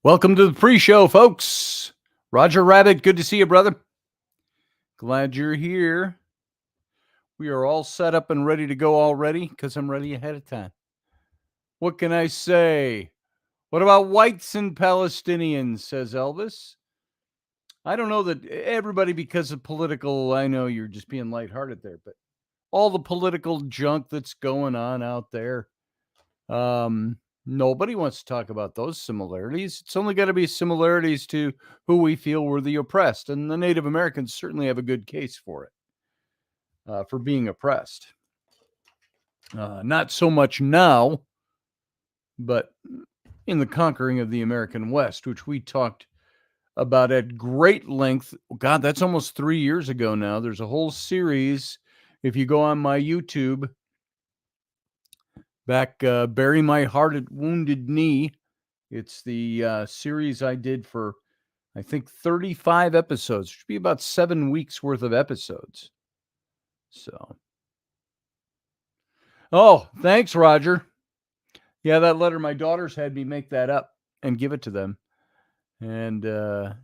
Welcome to the pre-show, folks. Roger Rabbit, good to see you, brother. Glad you're here. We are all set up and ready to go already because I'm ready ahead of time. What can I say? What about whites and Palestinians, says Elvis. I don't know that everybody, because of political, I know you're just being lighthearted there, but all the political junk that's going on out there, nobody wants to talk about those similarities. It's only got to be similarities to who we feel were the oppressed. And the Native Americans certainly have a good case for it, for being oppressed. Not so much now, but in the conquering of the American West, which we talked about at great length. God, that's almost 3 years ago now. There's a whole series. If you go on my YouTube, back Bury My Heart at Wounded Knee. It's the series I did for, I think, 35 episodes. It should be about 7 weeks worth of episodes. So. Oh, thanks, Roger. Yeah, that letter, my daughters had me make that up and give it to them. And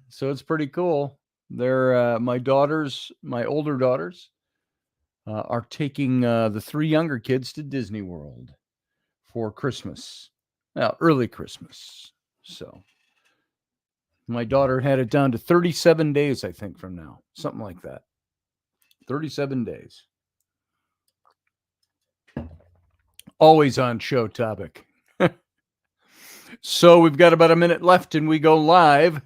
so it's pretty cool. They're my daughters, my older daughters, are taking the 3 younger kids to Disney World for Christmas. Well, early Christmas. So my daughter had it down to 37 days, I think, from now. Something like that. 37 days. Always on show topic. So we've got about a minute left and we go live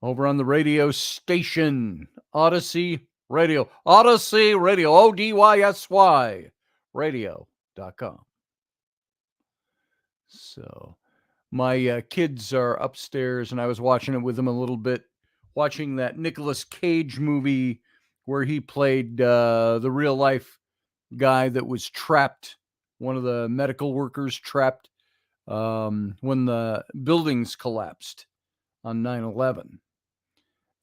over on the radio station, Odyssey Radio. Odyssey Radio, ODYSY radio.com. So my kids are upstairs and I was watching it with them a little bit, watching that Nicolas Cage movie where he played the real life guy that was trapped, one of the medical workers trapped when the buildings collapsed on 9/11.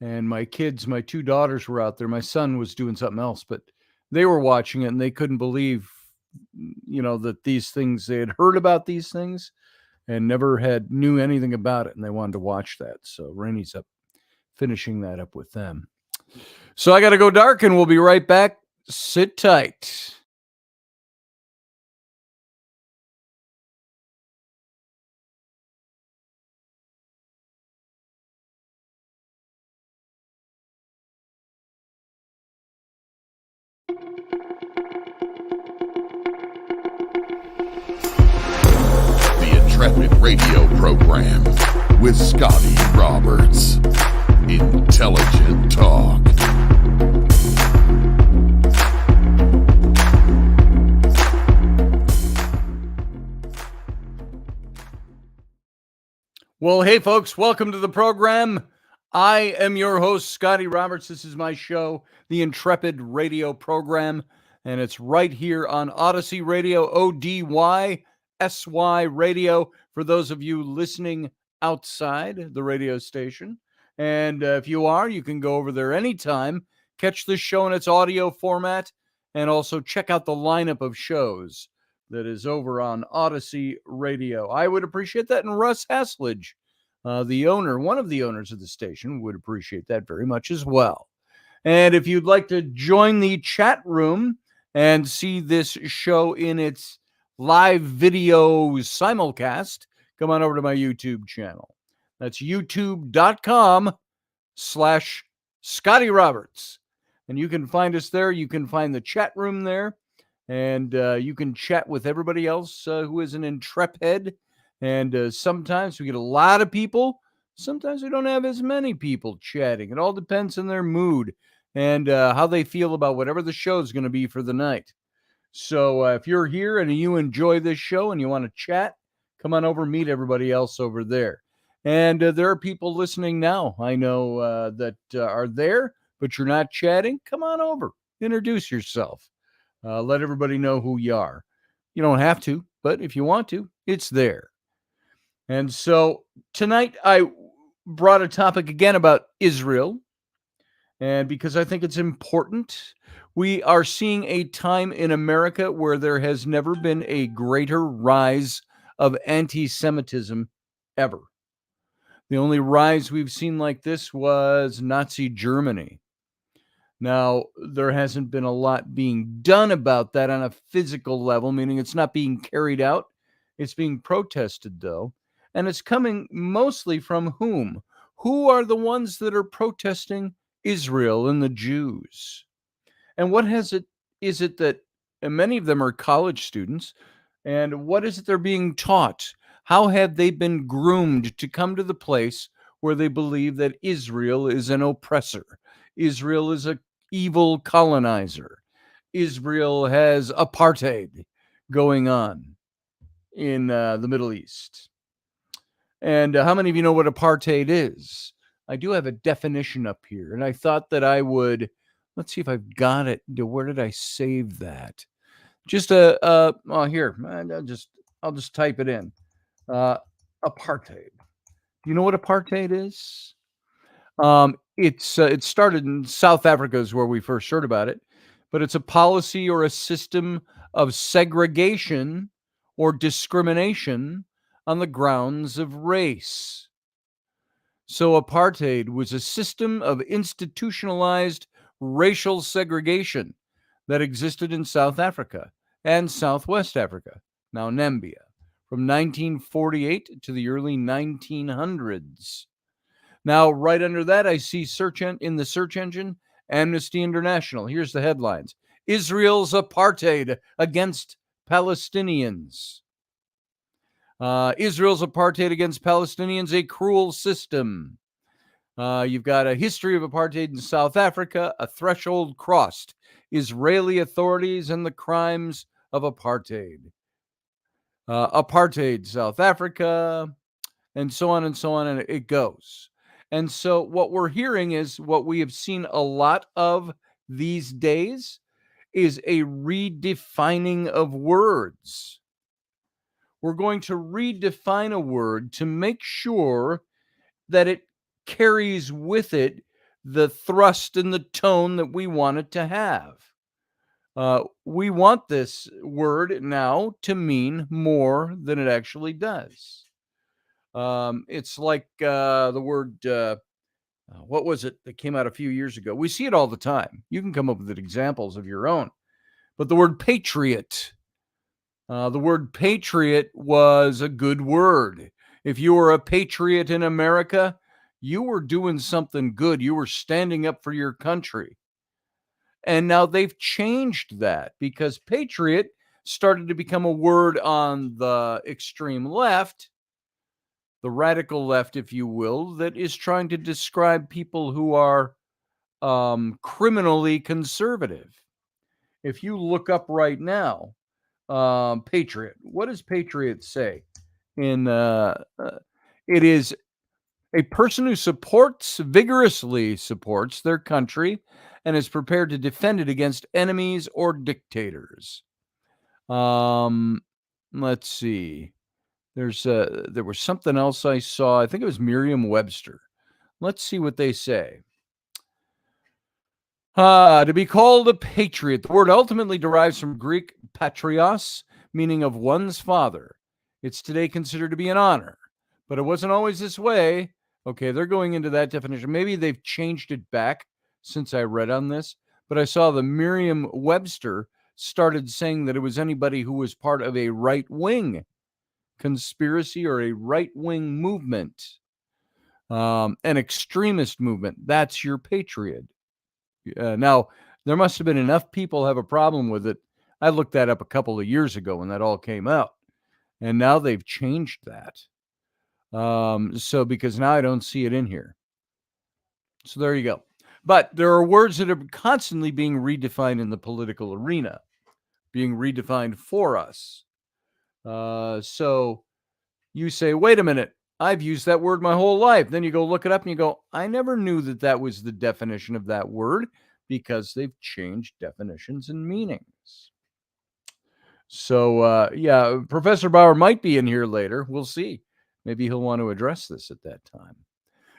And my kids, my 2 daughters were out there. My son was doing something else, but they were watching it and they couldn't believe, that these things, they had heard about these things and never knew anything about it. And they wanted to watch that. So Rainey's up finishing that up with them. So I got to go dark and we'll be right back. Sit tight. The Intrepid radio program with Scotty Roberts. Intelligent talk. Well, hey, folks, welcome to the program. I am your host, Scotty Roberts. This is my show, the Intrepid radio program, and it's right here on Odyssey Radio, ODYSY radio, for those of you listening outside the radio station. And if you are, you can go over there anytime, catch this show in its audio format, and also check out the lineup of shows that is over on Odyssey Radio. I would appreciate that. And Russ Haslage, the owner, one of the owners of the station, would appreciate that very much as well. And if you'd like to join the chat room and see this show in its live video simulcast, come on over to my YouTube channel. That's youtube.com/Scotty Roberts. And you can find us there. You can find the chat room there. And you can chat with everybody else who is an Intrepid. And sometimes we get a lot of people. Sometimes we don't have as many people chatting. It all depends on their mood and how they feel about whatever the show is going to be for the night. So if you're here and you enjoy this show and you want to chat, come on over, meet everybody else over there. And there are people listening now, I know, that are there, but you're not chatting. Come on over. Introduce yourself. Let everybody know who you are. You don't have to, but if you want to, it's there. And so tonight I brought a topic again about Israel. And because I think it's important, we are seeing a time in America where there has never been a greater rise of anti-Semitism ever. The only rise we've seen like this was Nazi Germany. Now, there hasn't been a lot being done about that on a physical level, meaning it's not being carried out. It's being protested, though. And it's coming mostly from whom? Who are the ones that are protesting? Israel and the Jews. And what is it that and many of them are college students? And what is it they're being taught? How have they been groomed to come to the place where they believe that Israel is an oppressor? Israel is a evil colonizer. Israel has apartheid going on in the Middle East. And how many of you know what apartheid is? I do have a definition up here, and I thought that I would. Let's see if I've got it. Where did I save that? Just here. I'll just type it in. Apartheid. Do you know what apartheid is? It started in South Africa is where we first heard about it, but it's a policy or a system of segregation or discrimination on the grounds of race. So apartheid was a system of institutionalized racial segregation that existed in South Africa and Southwest Africa, now Namibia, from 1948 to the early 1900s. Now, right under that, I see in the search engine, Amnesty International. Here's the headlines. Israel's apartheid against Palestinians. Israel's apartheid against Palestinians, a cruel system. You've got a history of apartheid in South Africa, a threshold crossed. Israeli authorities and the crimes of apartheid. Apartheid, South Africa, and so on, and it goes. And so what we're hearing is what we have seen a lot of these days is a redefining of words. We're going to redefine a word to make sure that it carries with it the thrust and the tone that we want it to have. We want this word now to mean more than it actually does. It's like the word, what was it that came out a few years ago? We see it all the time. You can come up with examples of your own. But the word patriot, the word patriot was a good word. If you were a patriot in America, you were doing something good. You were standing up for your country. And now they've changed that because patriot started to become a word on the extreme left, the radical left, if you will, that is trying to describe people who are criminally conservative. If you look up right now, patriot, what does patriot say? It is a person who vigorously supports their country and is prepared to defend it against enemies or dictators. Let's see. There was something else I saw. I think it was Merriam-Webster. Let's see what they say. To be called a patriot, the word ultimately derives from Greek patrios, meaning of one's father. It's today considered to be an honor, but it wasn't always this way. Okay, they're going into that definition. Maybe they've changed it back since I read on this, but I saw the Merriam-Webster started saying that it was anybody who was part of a right-wing conspiracy or a right-wing movement, an extremist movement. That's your patriot. Now, there must have been enough people have a problem with it. I looked that up a couple of years ago when that all came out, and now they've changed that. So because now I don't see it in here. So there you go. But there are words that are constantly being redefined in the political arena, being redefined for us. So you say, wait a minute, I've used that word my whole life. Then you go look it up and you go, I never knew that was the definition of that word because they've changed definitions and meanings. So, yeah, Professor Bauer might be in here later. We'll see. Maybe he'll want to address this at that time.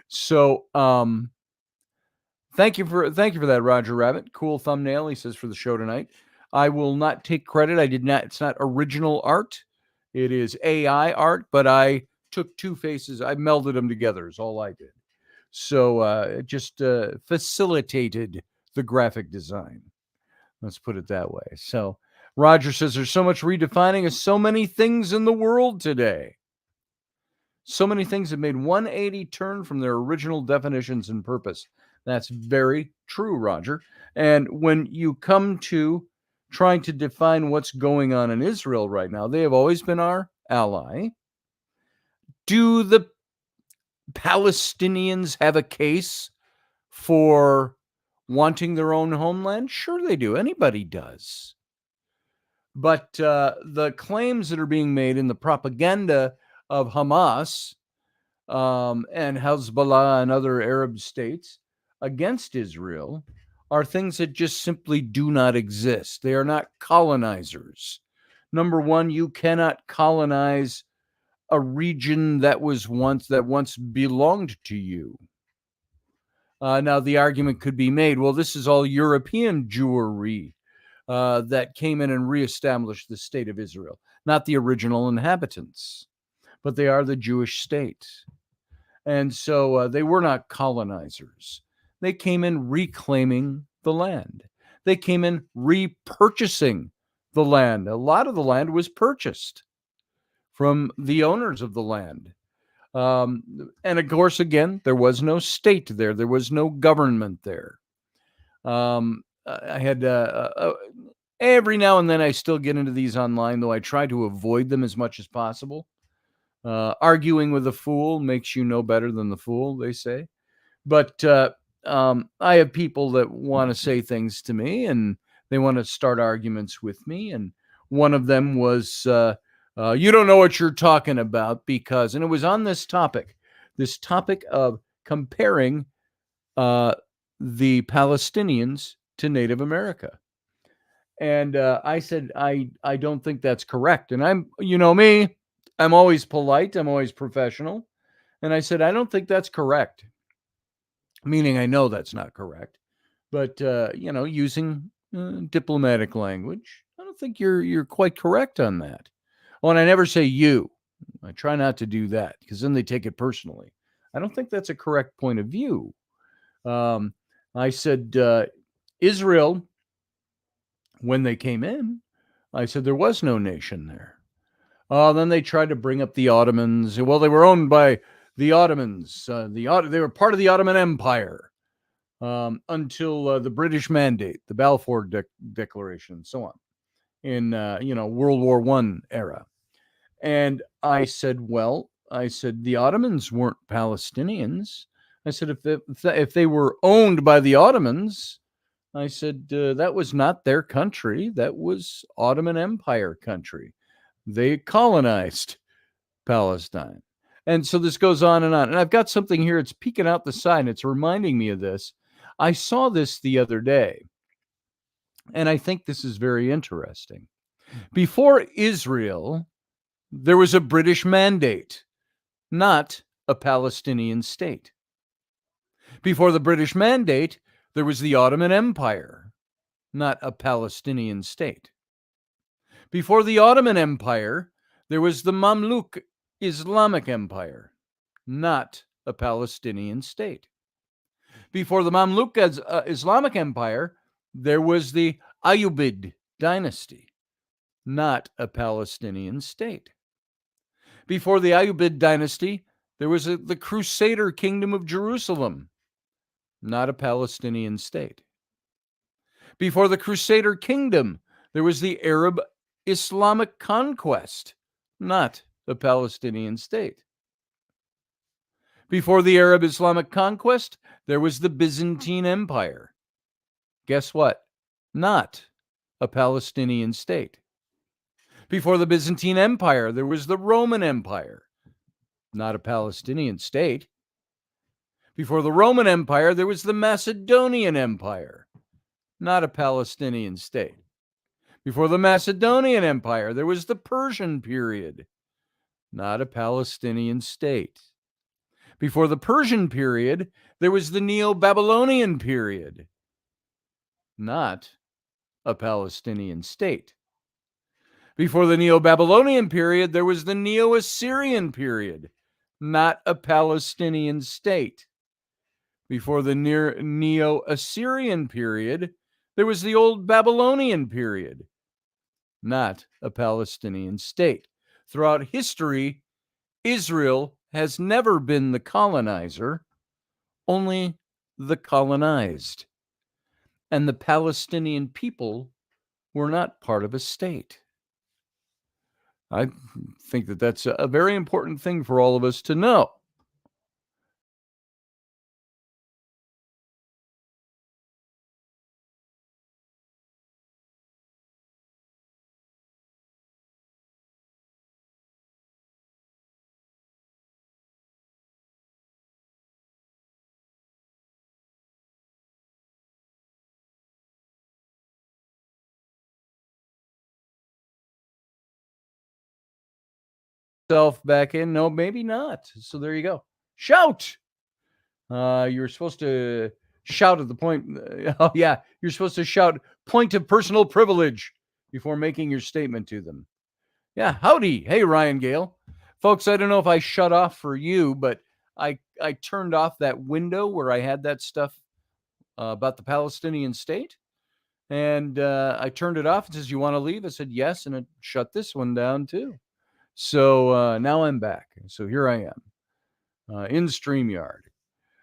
So, thank you for that, Roger Rabbit. Cool thumbnail, he says, for the show tonight. I will not take credit. I did not. It's not original art. It is AI art, but I took two faces, I melded them together is all I did. So it just facilitated the graphic design. Let's put it that way. So Roger says there's so much redefining of so many things in the world today. So many things have made 180 turn from their original definitions and purpose. That's very true, Roger. And when you come to trying to define what's going on in Israel right now, they have always been our ally. Do the Palestinians have a case for wanting their own homeland? Sure they do. Anybody does. But the claims that are being made in the propaganda of Hamas and Hezbollah and other Arab states against Israel are things that just simply do not exist. They are not colonizers. Number one, you cannot colonize a region that once belonged to you. Now, the argument could be made, well, this is all European Jewry that came in and reestablished the state of Israel, not the original inhabitants, but they are the Jewish state. And so they were not colonizers. They came in reclaiming the land. They came in repurchasing the land. A lot of the land was purchased from the owners of the land. And of course, again, there was no state there. There was no government there. I had every now and then I still get into these online, though I try to avoid them as much as possible. Arguing with a fool makes you no better than the fool, they say. But I have people that want to say things to me and they want to start arguments with me. And one of them was, you don't know what you're talking about because, and it was on this topic of comparing the Palestinians to Native America. And I said, I don't think that's correct. And I'm, you know me, I'm always polite. I'm always professional. And I said, I don't think that's correct. Meaning I know that's not correct. But, using diplomatic language, I don't think you're quite correct on that. Oh, and I never say you. I try not to do that because then they take it personally. I don't think that's a correct point of view. I said, Israel, when they came in, I said there was no nation there. Then they tried to bring up the Ottomans. Well, they were owned by the Ottomans. They were part of the Ottoman Empire until the British Mandate, the Balfour Declaration, and so on, in World War I era. And I said, the Ottomans weren't Palestinians. I said, if they were owned by the Ottomans, I said, that was not their country. That was Ottoman Empire country. They colonized Palestine. And so this goes on. And I've got something here. It's peeking out the side. And it's reminding me of this. I saw this the other day. And I think this is very interesting. Before Israel, there was a British Mandate, not a Palestinian state. Before the British Mandate, there was the Ottoman Empire, not a Palestinian state. Before the Ottoman Empire, there was the Mamluk Islamic Empire, not a Palestinian state. Before the Mamluk Islamic Empire, there was the Ayyubid dynasty, not a Palestinian state. Before the Ayyubid dynasty, there was the Crusader Kingdom of Jerusalem, not a Palestinian state. Before the Crusader Kingdom, there was the Arab Islamic conquest, not a Palestinian state. Before the Arab Islamic conquest, there was the Byzantine Empire. Guess what? Not a Palestinian state. Before the Byzantine Empire, there was the Roman Empire, not a Palestinian state. Before the Roman Empire, there was the Macedonian Empire, not a Palestinian state. Before the Macedonian Empire, there was the Persian period, not a Palestinian state. Before the Persian period, there was the Neo-Babylonian period, not a Palestinian state. Before the Neo-Babylonian period, there was the Neo-Assyrian period, not a Palestinian state. Before the Neo-Assyrian period, there was the old Babylonian period, not a Palestinian state. Throughout history, Israel has never been the colonizer, only the colonized. And the Palestinian people were not part of a state. I think that that's a very important thing for all of us to know. Self back in. No, maybe not. So there you go. Shout. You're supposed to shout at the point. Oh, yeah. You're supposed to shout point of personal privilege before making your statement to them. Yeah. Howdy. Hey, Ryan Gale. Folks, I don't know if I shut off for you, but I turned off that window where I had that stuff about the Palestinian state. And I turned it off. It says, you want to leave? I said, yes. And it shut this one down too. So now I'm back. So here I am in StreamYard.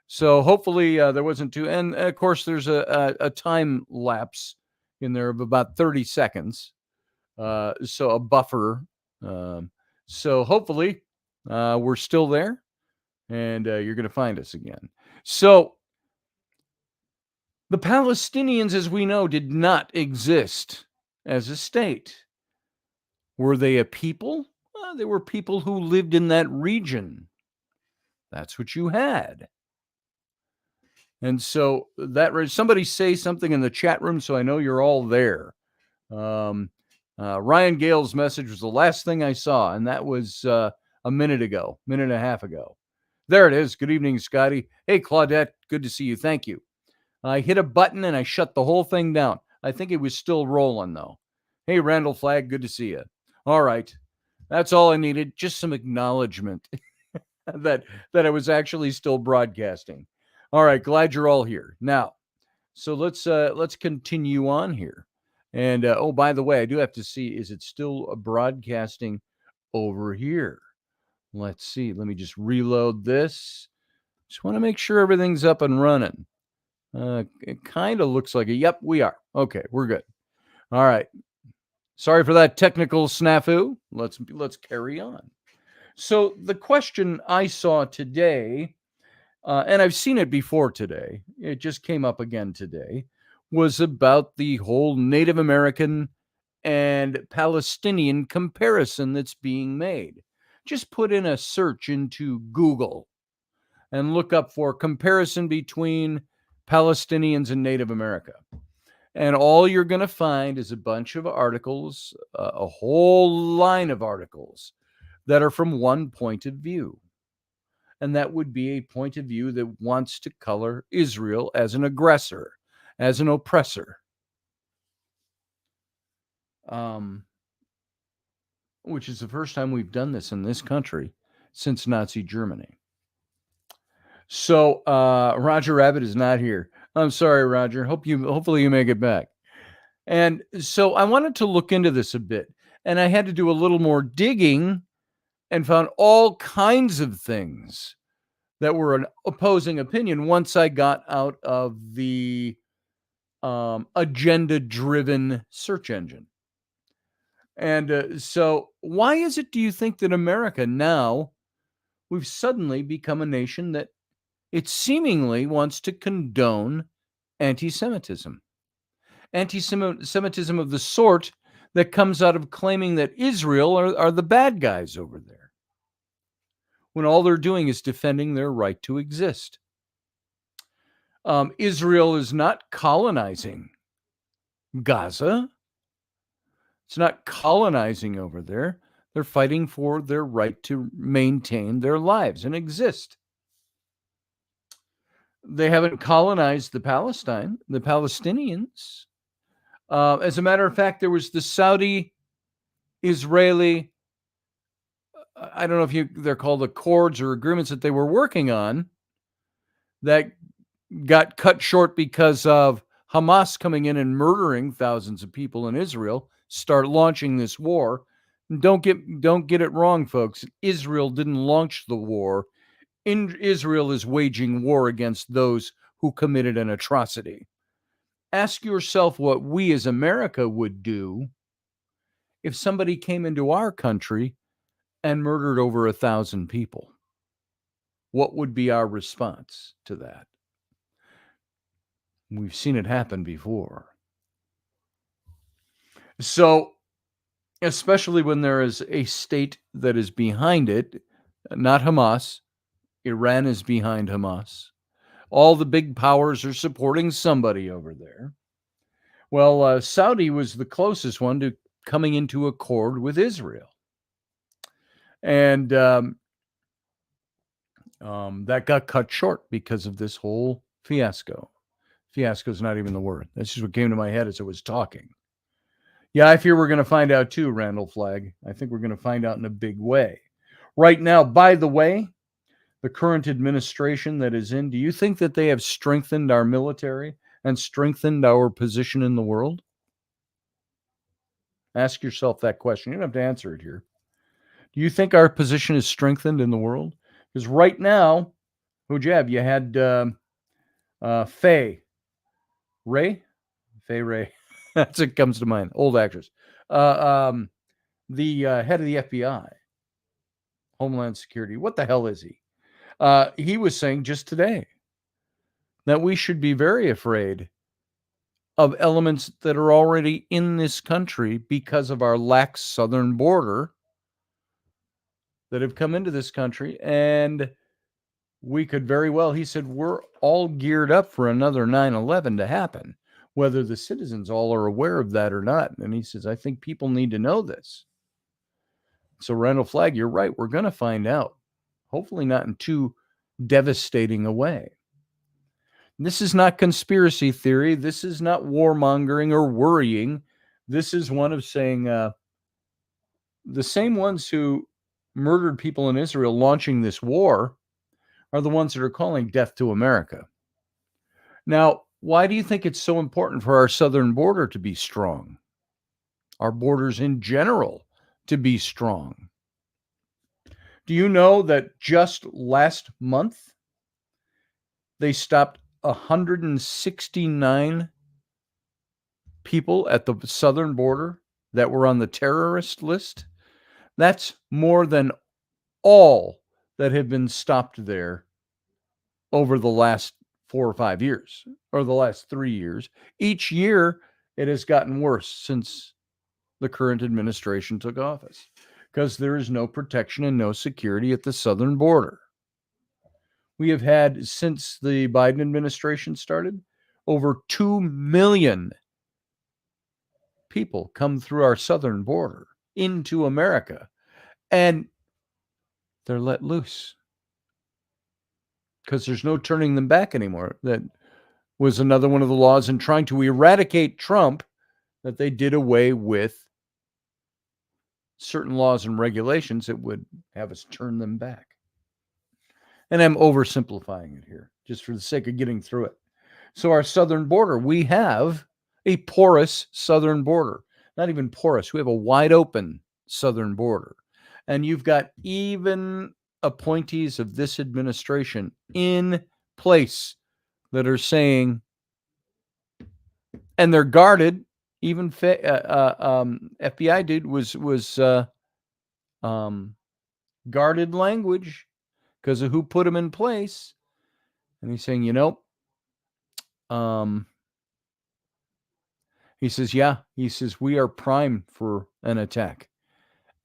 So hopefully there wasn't too, and of course there's a time lapse in there of about 30 seconds. So a buffer. So hopefully we're still there and you're going to find us again. So the Palestinians, as we know, did not exist as a state. Were they a people? Well, they were people who lived in that region. That's what you had. And so that somebody say something in the chat room so I know you're all there. Ryan Gale's message was the last thing I saw, and that was a minute and a half ago. There it is. Good evening, Scotty. Hey, Claudette. Good to see you. Thank you. I hit a button and I shut the whole thing down. I think it was still rolling, though. Hey, Randall Flagg. Good to see you. All right. That's all I needed. Just some acknowledgement that I was actually still broadcasting. All right, glad you're all here. Now, so let's continue on here. And oh, by the way, I do have to see, is it still broadcasting over here? Let's see. Let me just reload this. Just want to make sure everything's up and running. It kind of looks like it. Yep, we are. Okay, we're good. All right. Sorry for that technical snafu. Let's carry on. So the question I saw today, and I've seen it before today, it just came up again today, was about the whole Native American and Palestinian comparison that's being made. Just put in a search into Google and look up for comparison between Palestinians and Native America. And all you're going to find is a bunch of articles, a whole line of articles that are from one point of view. And that would be a point of view that wants to color Israel as an aggressor, as an oppressor. Which is the first time we've done this in this country since Nazi Germany. So Roger Rabbit is not here. I'm sorry, Roger. Hopefully you make it back. And so I wanted to look into this a bit, and I had to do a little more digging and found all kinds of things that were an opposing opinion once I got out of the agenda-driven search engine. And so why is it, do you think, that America now, we've suddenly become a nation that it seemingly wants to condone anti-Semitism? Anti-Semitism of the sort that comes out of claiming that Israel are the bad guys over there, when all they're doing is defending their right to exist. Israel is not colonizing Gaza. It's not colonizing over there. They're fighting for their right to maintain their lives and exist. They haven't colonized the Palestinians. As a matter of fact, there was the Saudi-Israeli I don't know if they're called accords or agreements that they were working on that got cut short because of Hamas coming in and murdering thousands of people in Israel, start launching this war. Don't get it wrong, folks. Israel didn't launch the war. Israel is waging war against those who committed an atrocity. Ask yourself what we as America would do if somebody came into our country and murdered over 1,000 people. What would be our response to that? We've seen it happen before. So, especially when there is a state that is behind it, not Hamas. Iran is behind Hamas. All the big powers are supporting somebody over there. Well, Saudi was the closest one to coming into accord with Israel. And that got cut short because of this whole fiasco. Fiasco is not even the word. That's just what came to my head as I was talking. Yeah, I fear we're going to find out too, Randall Flagg. I think we're going to find out in a big way. Right now, by the way, the current administration that is in, do you think that they have strengthened our military and strengthened our position in the world? Ask yourself that question. You don't have to answer it here. Do you think our position is strengthened in the world? Because right now, who'd you have? You had Faye Ray. That's what comes to mind. Old actress. The head of the FBI, Homeland Security. What the hell is he? He was saying just today that we should be very afraid of elements that are already in this country because of our lax southern border that have come into this country. And we could very well, he said, we're all geared up for another 9/11 to happen, whether the citizens all are aware of that or not. And he says, I think people need to know this. So, Randall Flagg, you're right. We're going to find out. Hopefully not in too devastating a way. This is not conspiracy theory. This is not warmongering or worrying. This is one of saying the same ones who murdered people in Israel launching this war are the ones that are calling death to America. Now, why do you think it's so important for our southern border to be strong? Our borders in general to be strong. Do you know that just last month they stopped 169 people at the southern border that were on the terrorist list? That's more than all that have been stopped there over the last 4 or 5 years, or the last 3 years. Each year, it has gotten worse since the current administration took office, because there is no protection and no security at the southern border. We have had, since the Biden administration started, over 2 million people come through our southern border into America, and they're let loose because there's no turning them back anymore. That was another one of the laws in trying to eradicate Trump, that they did away with certain laws and regulations that would have us turn them back. And I'm oversimplifying it here just for the sake of getting through it. So our southern border, we have a porous southern border. Not even porous. We have a wide open southern border. And you've got even appointees of this administration in place that are saying, and they're guarded. Even FBI dude was guarded language because of who put him in place. And he's saying, he says, we are primed for an attack.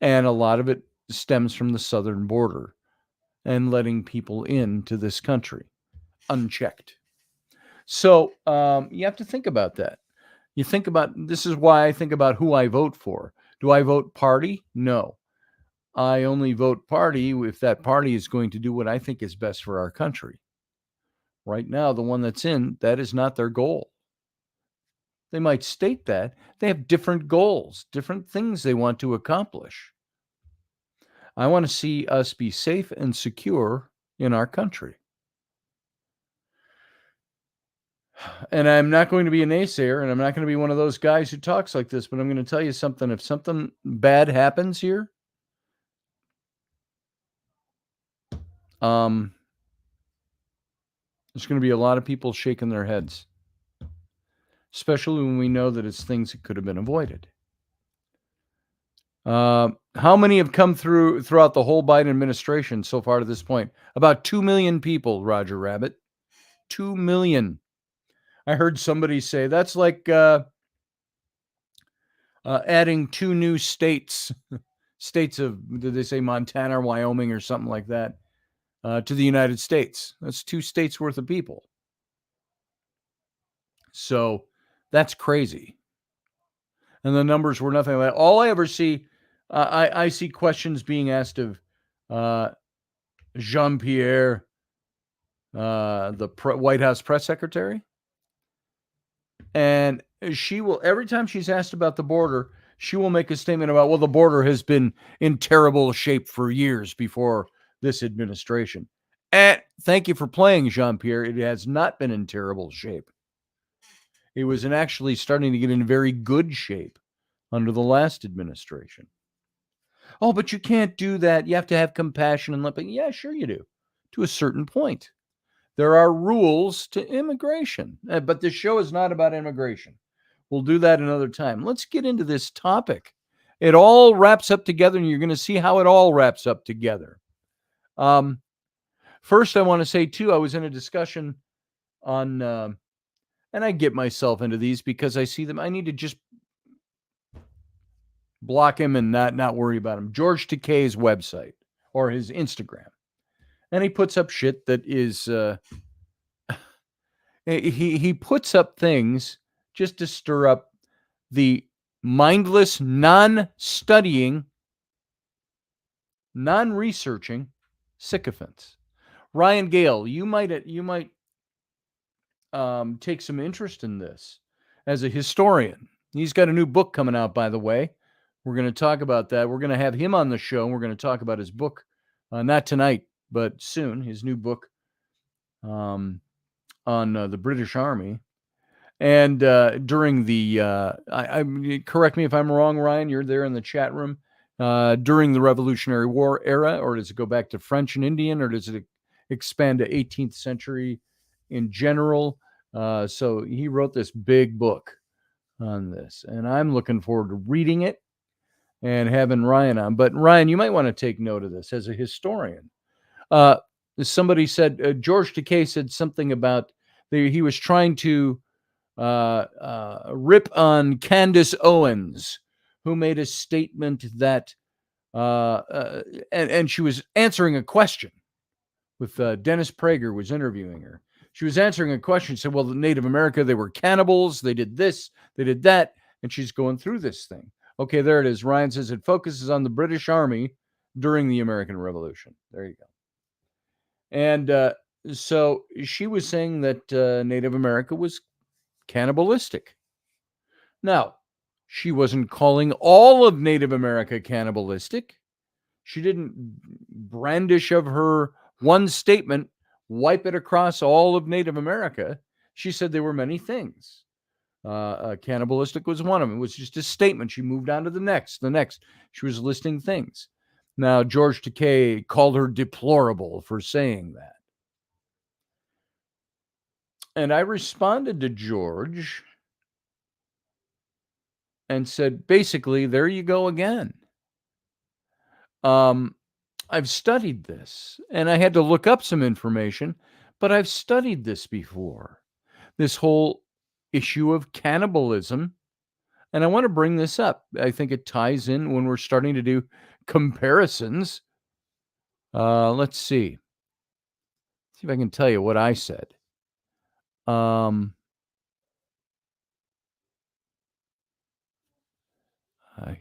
And a lot of it stems from the southern border and letting people into this country unchecked. So you have to think about that. You think about, this is why I think about who I vote for. Do I vote party? No. I only vote party if that party is going to do what I think is best for our country. Right now, the one that's in, that is not their goal. They might state that. They have different goals, different things they want to accomplish. I want to see us be safe and secure in our country. And I'm not going to be a naysayer, and I'm not going to be one of those guys who talks like this, but I'm going to tell you something. If something bad happens here, there's going to be a lot of people shaking their heads, especially when we know that it's things that could have been avoided. How many have come throughout the whole Biden administration so far to this point? About 2 million people, Roger Rabbit. 2 million. I heard somebody say that's like adding 2 new states, states of, did they say Montana or Wyoming or something like that, to the United States. That's 2 states worth of people. So that's crazy. And the numbers were nothing like that. All I ever see, I see questions being asked of Jean-Pierre, the White House press secretary. And she will, every time she's asked about the border, she will make a statement about, well, the border has been in terrible shape for years before this administration. And thank you for playing, Jean-Pierre. It has not been in terrible shape. It was actually starting to get in very good shape under the last administration. Oh, but you can't do that. You have to have compassion and limping. Yeah, sure you do, to a certain point. There are rules to immigration, but the show is not about immigration. We'll do that another time. Let's get into this topic. It all wraps up together, and you're going to see how it all wraps up together. First, I want to say, too, I was in a discussion on, and I get myself into these because I see them. I need to just block him and not worry about him. George Takei's website or his Instagram. And he puts up shit that is, he puts up things just to stir up the mindless, non-studying, non-researching sycophants. Ryan Gale, you might take some interest in this as a historian. He's got a new book coming out, by the way. We're going to talk about that. We're going to have him on the show, and we're going to talk about his book, not tonight, but soon, his new book on the British Army. And during the, correct me if I'm wrong, Ryan, you're there in the chat room, during the Revolutionary War era, or does it go back to French and Indian, or does it expand to 18th century in general? So he wrote this big book on this, and I'm looking forward to reading it and having Ryan on. But Ryan, you might want to take note of this as a historian. Somebody said, George Takei said something about he was trying to rip on Candace Owens, who made a statement that, and she was answering a question with Dennis Prager was interviewing her. She was answering a question. She said, well, the Native America, they were cannibals. They did this, they did that. And she's going through this thing. Okay, there it is. Ryan says it focuses on the British Army during the American Revolution. There you go. And so she was saying that Native America was cannibalistic. Now, she wasn't calling all of Native America cannibalistic. She didn't brandish of her one statement, wipe it across all of Native America. She said there were many things. Cannibalistic was one of them. It was just a statement. She moved on to the next. She was listing things. Now, George Takei called her deplorable for saying that. And I responded to George and said, basically, there you go again. I've studied this, and I had to look up some information, but I've studied this before. This whole issue of cannibalism. And I want to bring this up. I think it ties in when we're starting to do comparisons. Let's see. See if I can tell you what I said.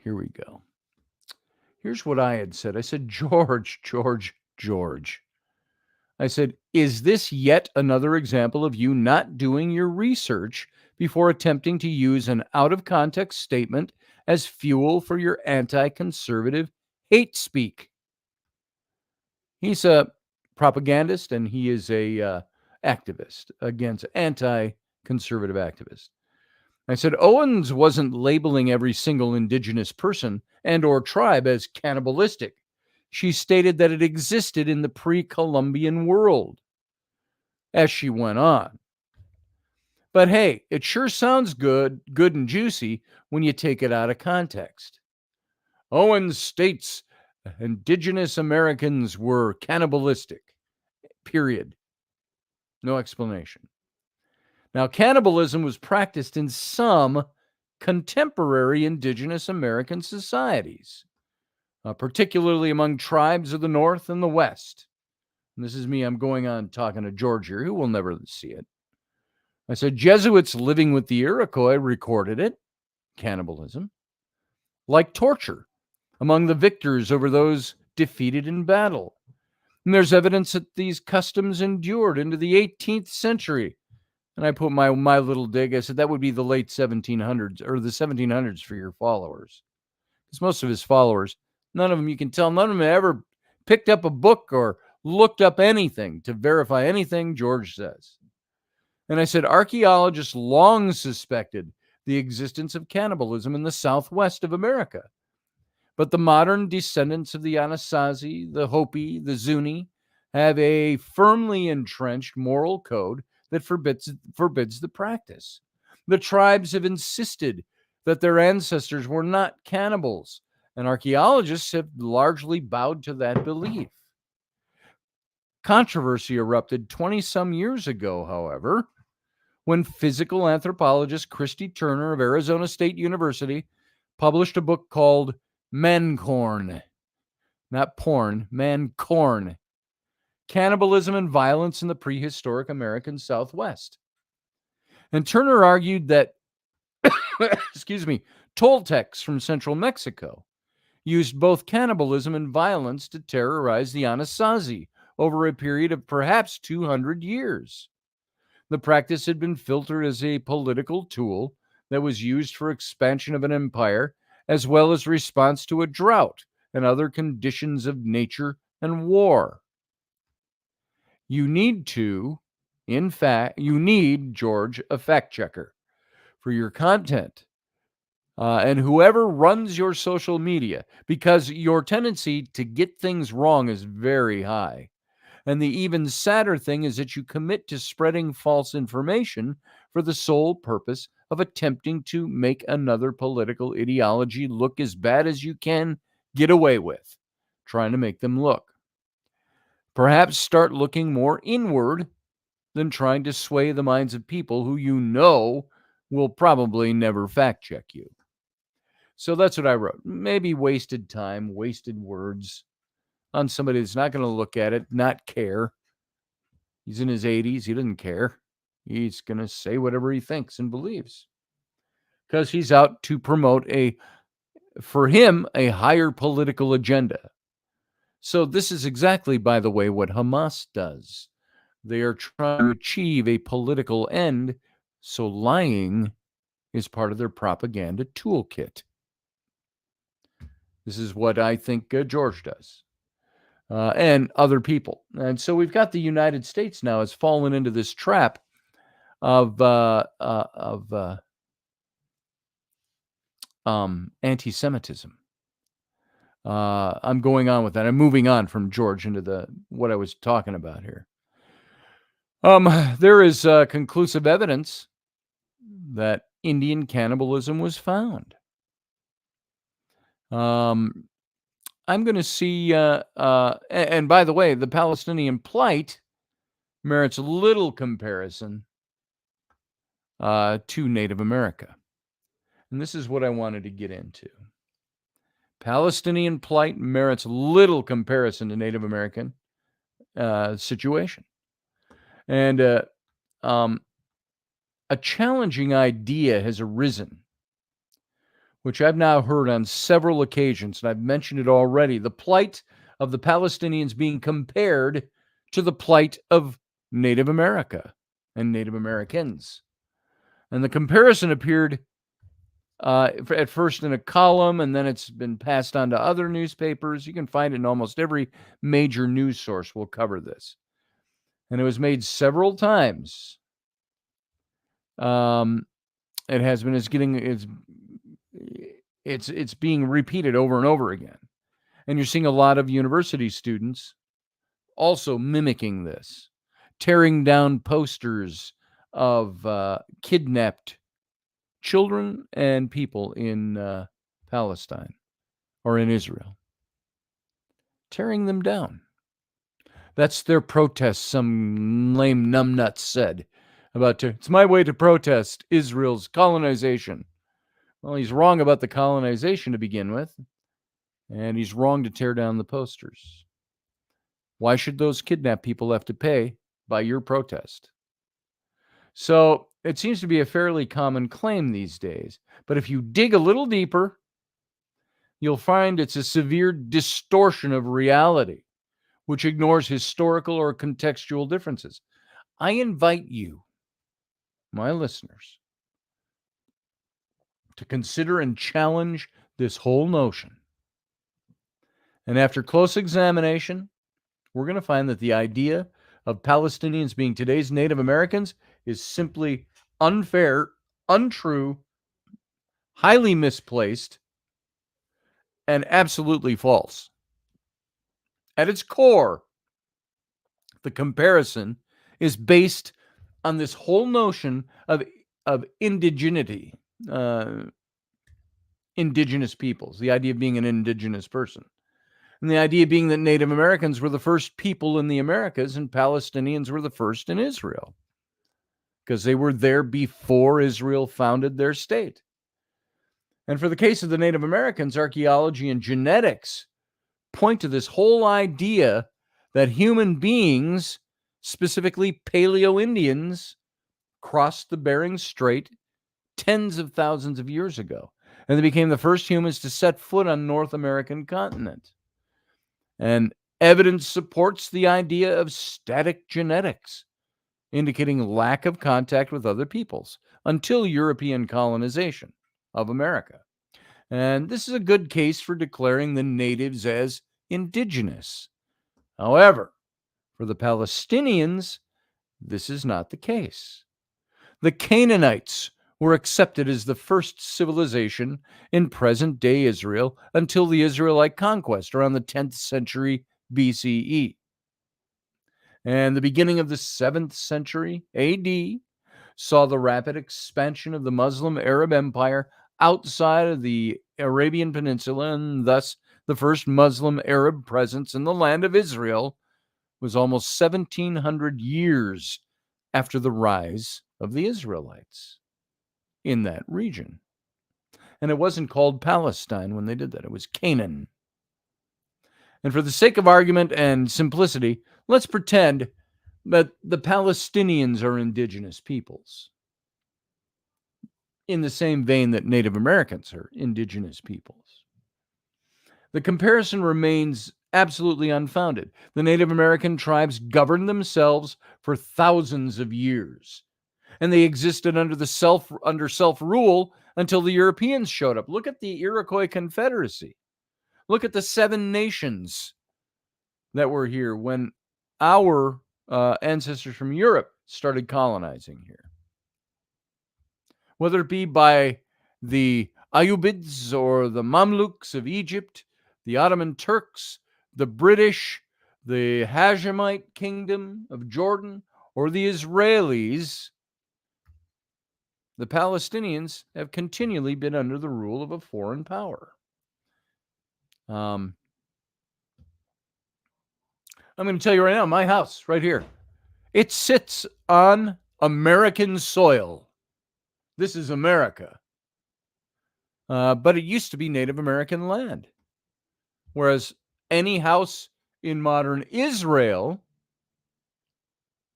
Here we go. Here's what I had said. I said, George. I said, is this yet another example of you not doing your research before attempting to use an out-of-context statement as fuel for your anti-conservative hate speak? He's a propagandist, and he is a activist against anti-conservative activist. I said Owens wasn't labeling every single indigenous person and or tribe as cannibalistic. She stated that it existed in the pre-Columbian world. As she went on. But hey, it sure sounds good and juicy when you take it out of context. Owens states indigenous Americans were cannibalistic. Period. No explanation. Now, cannibalism was practiced in some contemporary indigenous American societies, particularly among tribes of the North and the West. And this is me, I'm going on talking to George here, who will never see it. I said, Jesuits living with the Iroquois recorded it, cannibalism, like torture among the victors over those defeated in battle. And there's evidence that these customs endured into the 18th century. And I put my little dig. I said that would be the late 1700s or the 1700s for your followers. Because most of his followers, none of them, you can tell, none of them ever picked up a book or looked up anything to verify anything George says. And I said, archaeologists long suspected the existence of cannibalism in the southwest of America. But the modern descendants of the Anasazi, the Hopi, the Zuni have a firmly entrenched moral code that forbids the practice. The tribes have insisted that their ancestors were not cannibals, and archaeologists have largely bowed to that belief. Controversy erupted 20-some years ago, however, when physical anthropologist Christy Turner of Arizona State University published a book called Mancorn. Not porn, Mancorn. Cannibalism and Violence in the Prehistoric American Southwest. And Turner argued that, Toltecs from central Mexico used both cannibalism and violence to terrorize the Anasazi over a period of perhaps 200 years. The practice had been filtered as a political tool that was used for expansion of an empire, as well as response to a drought and other conditions of nature and war. You need, George, a fact checker for your content. And whoever runs your social media, because your tendency to get things wrong is very high. And the even sadder thing is that you commit to spreading false information for the sole purpose of attempting to make another political ideology look as bad as you can get away with, trying to make them look. Perhaps start looking more inward than trying to sway the minds of people who you know will probably never fact check you. So that's what I wrote. Maybe wasted time, wasted words on somebody that's not going to look at it, not care. He's in his 80s. He doesn't care. He's going to say whatever he thinks and believes. Because he's out to promote for him, a higher political agenda. So this is exactly, by the way, what Hamas does. They are trying to achieve a political end, so lying is part of their propaganda toolkit. This is what I think George does. And other people. And so we've got the United States now has fallen into this trap of anti-Semitism. I'm going on with that. I'm moving on from George into what I was talking about here. There is conclusive evidence that Indian cannibalism was found. I'm going to see, and by the way, the Palestinian plight merits little comparison to Native America. And this is what I wanted to get into. Palestinian plight merits little comparison to Native American situation. And a challenging idea has arisen, which I've now heard on several occasions, and I've mentioned it already, the plight of the Palestinians being compared to the plight of Native America and Native Americans. And the comparison appeared at first in a column, and then it's been passed on to other newspapers. You can find it in almost every major news source will cover this. And it was made several times. It has been. It's being repeated over and over again, and you're seeing a lot of university students also mimicking this, tearing down posters of kidnapped children and people in Palestine or in Israel, tearing them down. That's their protest, some lame numbnuts said. It's my way to protest Israel's colonization. Well, he's wrong about the colonization to begin with, and he's wrong to tear down the posters. Why should those kidnapped people have to pay by your protest? So it seems to be a fairly common claim these days. But if you dig a little deeper, you'll find it's a severe distortion of reality, which ignores historical or contextual differences. I invite you, my listeners, to consider and challenge this whole notion. And after close examination, we're going to find that the idea of Palestinians being today's Native Americans is simply unfair, untrue, highly misplaced, and absolutely false. At its core, the comparison is based on this whole notion of indigeneity, indigenous peoples, the idea of being an indigenous person. And the idea being that Native Americans were the first people in the Americas and Palestinians were the first in Israel because they were there before Israel founded their state. And for the case of the Native Americans, archaeology and genetics point to this whole idea that human beings, specifically Paleo-Indians, crossed the Bering Strait tens of thousands of years ago. And they became the first humans to set foot on North American continent. And evidence supports the idea of static genetics, indicating lack of contact with other peoples until European colonization of America. And this is a good case for declaring the natives as indigenous. However, for the Palestinians, this is not the case. The Canaanites were accepted as the first civilization in present-day Israel until the Israelite conquest around the 10th century BCE. And the beginning of the 7th century AD saw the rapid expansion of the Muslim Arab Empire outside of the Arabian Peninsula, and thus the first Muslim Arab presence in the land of Israel was almost 1,700 years after the rise of the Israelites in that region. And it wasn't called Palestine when they did that. It was Canaan. And for the sake of argument and simplicity, let's pretend that the Palestinians are indigenous peoples, in the same vein that Native Americans are indigenous peoples. The comparison remains absolutely unfounded. The Native American tribes governed themselves for thousands of years, and they existed under self-rule until the Europeans showed up. Look at the Iroquois Confederacy. Look at the 7 nations that were here when our ancestors from Europe started colonizing here. Whether it be by the Ayyubids or the Mamluks of Egypt, the Ottoman Turks, the British, the Hashemite kingdom of Jordan, or the Israelis, the Palestinians have continually been under the rule of a foreign power. I'm going to tell you right now, my house right here, it sits on American soil. This is America. But it used to be Native American land. Whereas any house in modern Israel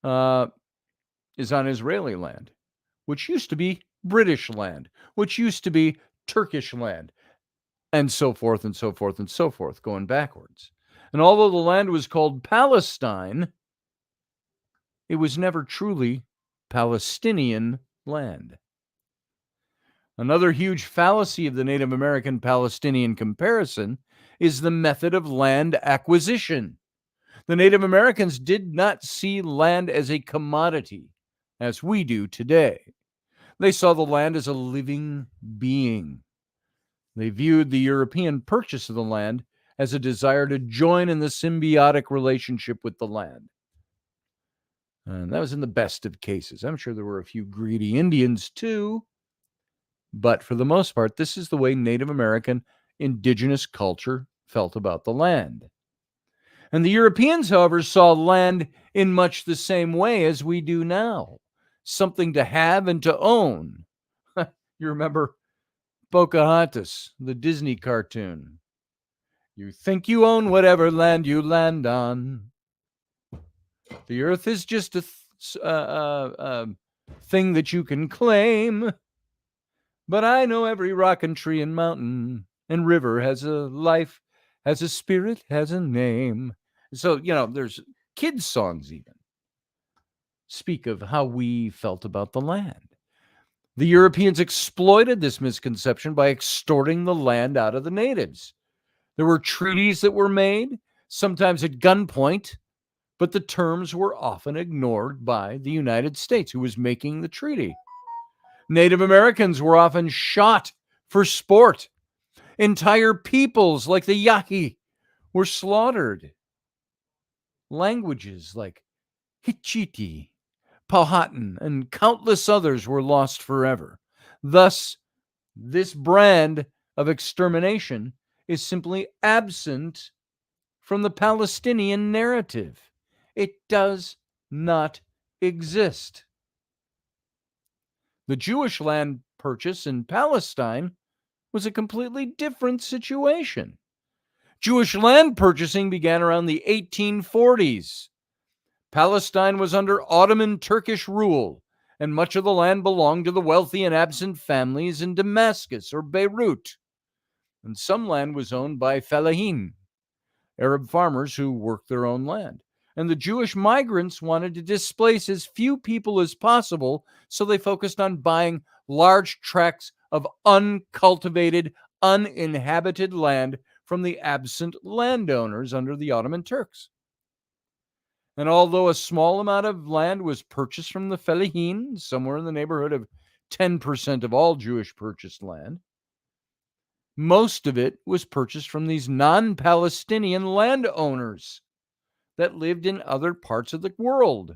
is on Israeli land, which used to be British land, which used to be Turkish land, and so forth and so forth and so forth, going backwards. And although the land was called Palestine, it was never truly Palestinian land. Another huge fallacy of the Native American Palestinian comparison is the method of land acquisition. The Native Americans did not see land as a commodity, as we do today. They saw the land as a living being. They viewed the European purchase of the land as a desire to join in the symbiotic relationship with the land. And that was in the best of cases. I'm sure there were a few greedy Indians too, but for the most part, this is the way Native American indigenous culture felt about the land. And the Europeans, however, saw land in much the same way as we do now, something to have and to own. You remember Pocahontas, the Disney cartoon. You think you own whatever land you land on. The earth is just a thing that you can claim. But I know every rock and tree and mountain and river has a life, has a spirit, has a name. So, there's kids' songs even speak of how we felt about the land. The Europeans exploited this misconception by extorting the land out of the natives. There were treaties that were made, sometimes at gunpoint, but the terms were often ignored by the United States, who was making the treaty. Native Americans were often shot for sport. Entire peoples, like the Yaqui, were slaughtered. Languages like Hichiti, Powhatan, and countless others were lost forever. Thus, this brand of extermination is simply absent from the Palestinian narrative. It does not exist. The Jewish land purchase in Palestine was a completely different situation. Jewish land purchasing began around the 1840s. Palestine was under Ottoman Turkish rule, and much of the land belonged to the wealthy and absent families in Damascus or Beirut. And some land was owned by fellahin, Arab farmers who worked their own land. And the Jewish migrants wanted to displace as few people as possible, so they focused on buying large tracts of uncultivated, uninhabited land from the absent landowners under the Ottoman Turks. And although a small amount of land was purchased from the fellahin, somewhere in the neighborhood of 10% of all Jewish purchased land, most of it was purchased from these non-Palestinian landowners that lived in other parts of the world.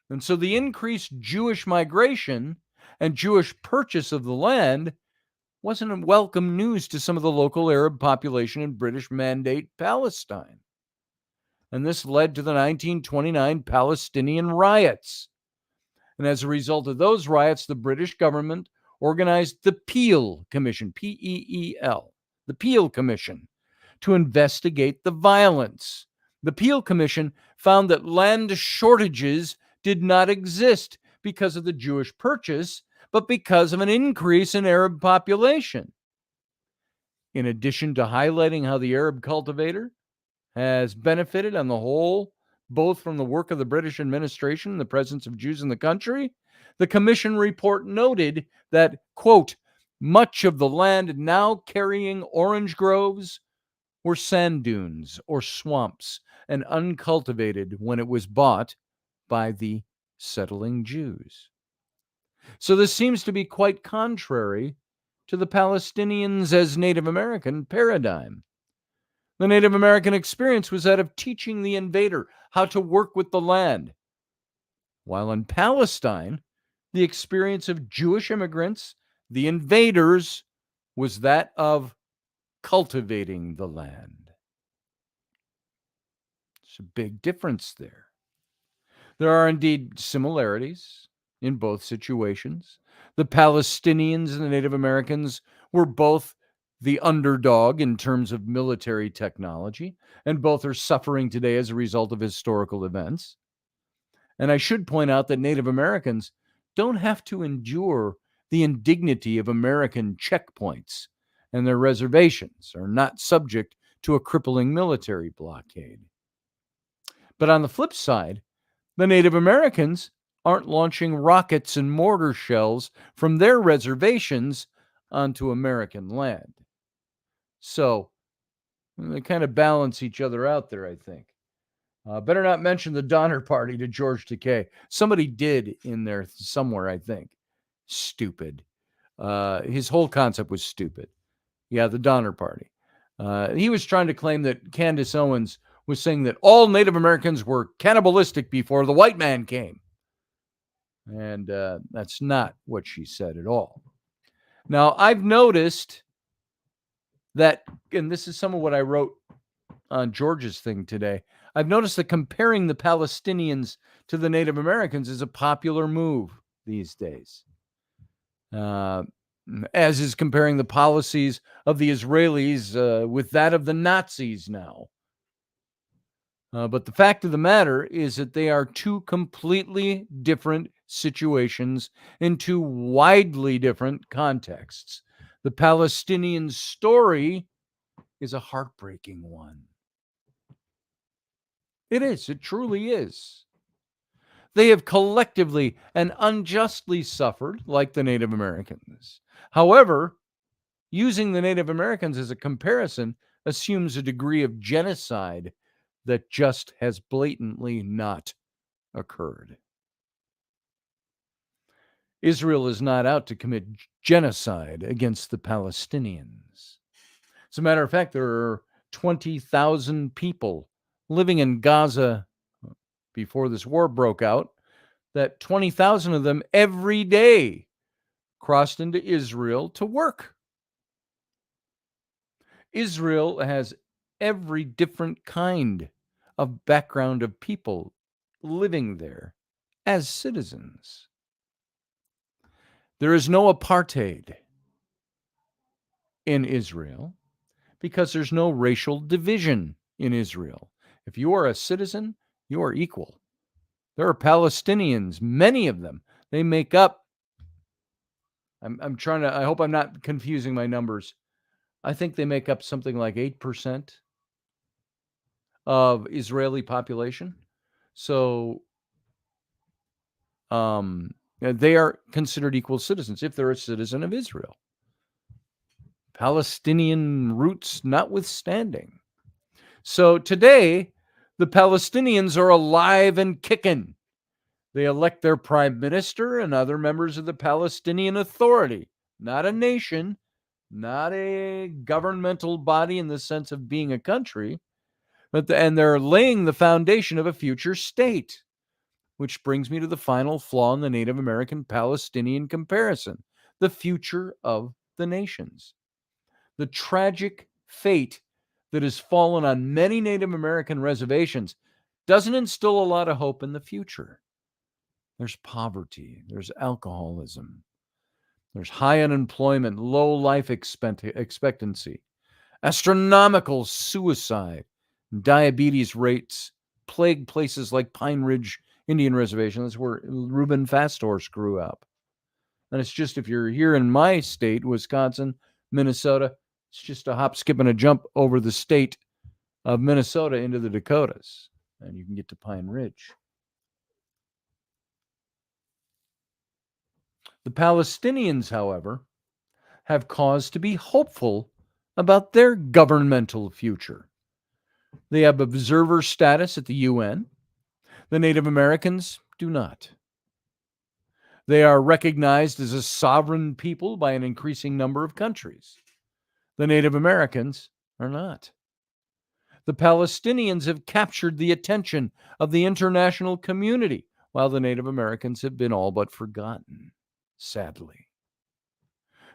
And so the increased Jewish migration and Jewish purchase of the land wasn't a welcome news to some of the local Arab population in British Mandate Palestine. And this led to the 1929 Palestinian riots. And as a result of those riots, the British government organized the Peel Commission, P-E-E-L, the Peel Commission, to investigate the violence. The Peel Commission found that land shortages did not exist because of the Jewish purchase, but because of an increase in Arab population. In addition to highlighting how the Arab cultivator has benefited on the whole, both from the work of the British administration and the presence of Jews in the country, the commission report noted that, quote, much of the land now carrying orange groves were sand dunes or swamps and uncultivated when it was bought by the settling Jews. So this seems to be quite contrary to the Palestinians as Native American paradigm. The Native American experience was that of teaching the invader how to work with the land, while in Palestine, the experience of Jewish immigrants, the invaders, was that of cultivating the land. It's a big difference there. There are indeed similarities in both situations. The Palestinians and the Native Americans were both the underdog in terms of military technology, and both are suffering today as a result of historical events. And I should point out that Native Americans don't have to endure the indignity of American checkpoints, and their reservations are not subject to a crippling military blockade. But on the flip side, the Native Americans aren't launching rockets and mortar shells from their reservations onto American land. So they kind of balance each other out there, I think. Better not mention the Donner Party to George Takei. Somebody did in there somewhere, I think. Stupid. His whole concept was stupid. Yeah, the Donner Party. He was trying to claim that Candace Owens was saying that all Native Americans were cannibalistic before the white man came. And that's not what she said at all. Now, I've noticed that, and this is some of what I wrote on George's thing today, I've noticed that comparing the Palestinians to the Native Americans is a popular move these days. As is comparing the policies of the Israelis with that of the Nazis now. But the fact of the matter is that they are two completely different situations in two widely different contexts. The Palestinian story is a heartbreaking one. It is. It truly is. They have collectively and unjustly suffered like the Native Americans. However, using the Native Americans as a comparison assumes a degree of genocide that just has blatantly not occurred. Israel is not out to commit genocide against the Palestinians. As a matter of fact, there are 20,000 people living in Gaza before this war broke out, that 20,000 of them every day crossed into Israel to work. Israel has every different kind of background of people living there as citizens. There is no apartheid in Israel because there's no racial division in Israel. If you are a citizen, you are equal. There are Palestinians, many of them. They make up, I hope I'm not confusing my numbers. I think they make up something like 8% of Israeli population. So they are considered equal citizens if they're a citizen of Israel. Palestinian roots notwithstanding. So today, the Palestinians are alive and kicking. They elect their prime minister and other members of the Palestinian Authority, not a nation, not a governmental body in the sense of being a country, and they're laying the foundation of a future state, which brings me to the final flaw in the Native American Palestinian comparison, the future of the nations. The tragic fate that has fallen on many Native American reservations doesn't instill a lot of hope in the future. There's poverty, there's alcoholism, there's high unemployment, low life expectancy, astronomical suicide, diabetes rates plague places like Pine Ridge Indian Reservation. That's where Reuben Fasthorse grew up. And it's just, if you're here in my state, Wisconsin, Minnesota, it's just a hop, skip, and a jump over the state of Minnesota into the Dakotas, and you can get to Pine Ridge. The Palestinians, however, have cause to be hopeful about their governmental future. They have observer status at the UN. The Native Americans do not. They are recognized as a sovereign people by an increasing number of countries. The Native Americans are not. The Palestinians have captured the attention of the international community, while the Native Americans have been all but forgotten, sadly.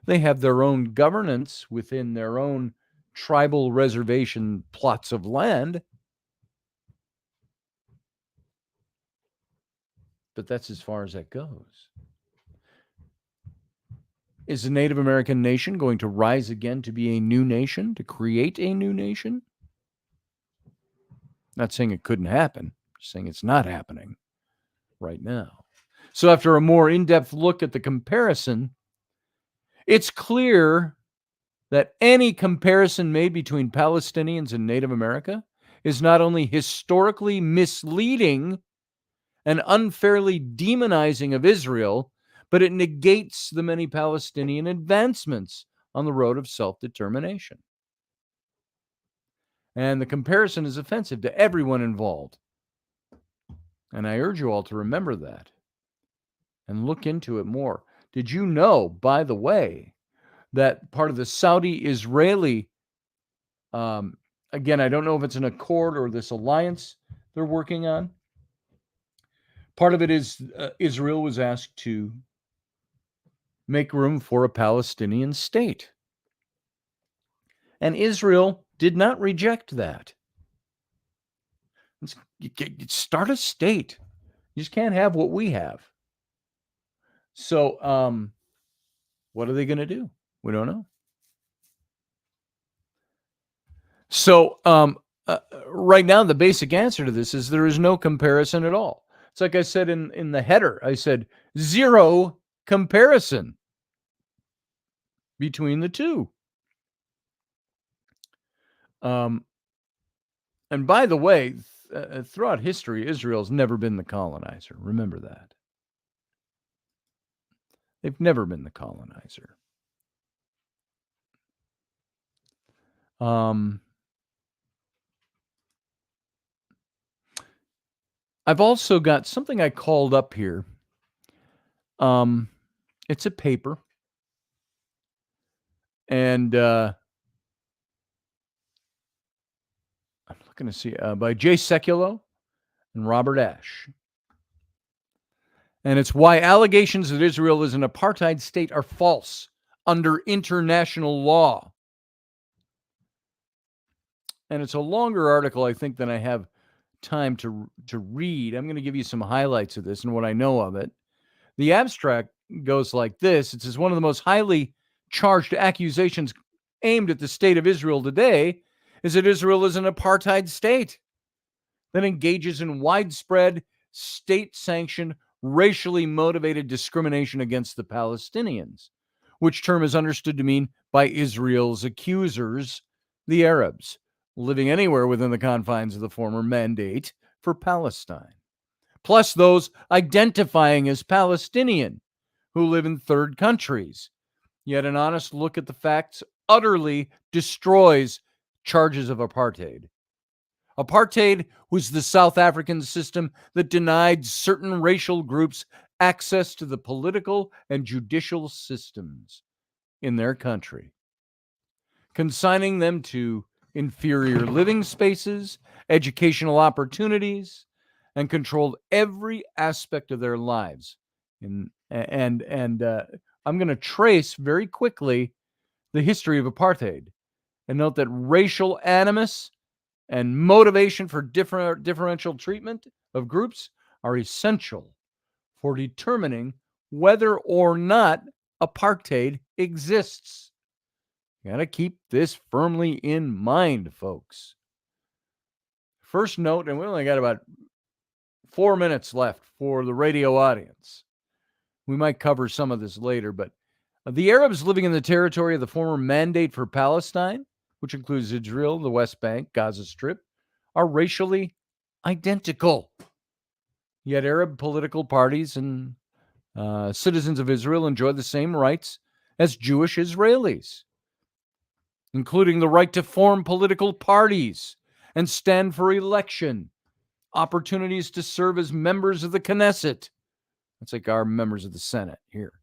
They have their own governance within their own tribal reservation plots of land, but that's as far as that goes. Is the Native American nation going to rise again to be a new nation, to create a new nation? Not saying it couldn't happen, just saying it's not happening right now. So after a more in-depth look at the comparison, it's clear that any comparison made between Palestinians and Native America is not only historically misleading and unfairly demonizing of Israel, but it negates the many Palestinian advancements on the road of self-determination. And the comparison is offensive to everyone involved. And I urge you all to remember that and look into it more. Did you know, by the way, that part of the Saudi-Israeli, again, I don't know if it's an accord or this alliance they're working on. Part of it is Israel was asked to make room for a Palestinian state. And Israel did not reject that. You start a state. You just can't have what we have. So, what are they going to do? We don't know. So, right now, the basic answer to this is there is no comparison at all. It's like I said in the header. I said zero comparison between the two. And by the way, throughout history, Israel's never been the colonizer. Remember that. They've never been the colonizer. I've also got something I called up here. It's a paper. And I'm looking to see, by Jay Sekulow and Robert Ashe. And it's why allegations that Israel is an apartheid state are false under international law. And it's a longer article, I think, than I have time to read. I'm going to give you some highlights of this and what I know of it. The abstract goes like this. It says one of the most highly charged accusations aimed at the state of Israel today is that Israel is an apartheid state that engages in widespread state-sanctioned, racially motivated discrimination against the Palestinians, which term is understood to mean by Israel's accusers, the Arabs, living anywhere within the confines of the former Mandate for Palestine, plus those identifying as Palestinian who live in third countries. Yet an honest look at the facts utterly destroys charges of apartheid. Apartheid was the South African system that denied certain racial groups access to the political and judicial systems in their country, consigning them to inferior living spaces, educational opportunities, and controlled every aspect of their lives. I'm going to trace very quickly the history of apartheid and note that racial animus and motivation for differential treatment of groups are essential for determining whether or not apartheid exists. You got to keep this firmly in mind, folks. First note, and we only got about 4 minutes left for the radio audience. We might cover some of this later, but the Arabs living in the territory of the former Mandate for Palestine, which includes Israel, the West Bank, Gaza Strip, are racially identical. Yet Arab political parties and citizens of Israel enjoy the same rights as Jewish Israelis, including the right to form political parties and stand for election, opportunities to serve as members of the Knesset. That's like our members of the Senate here.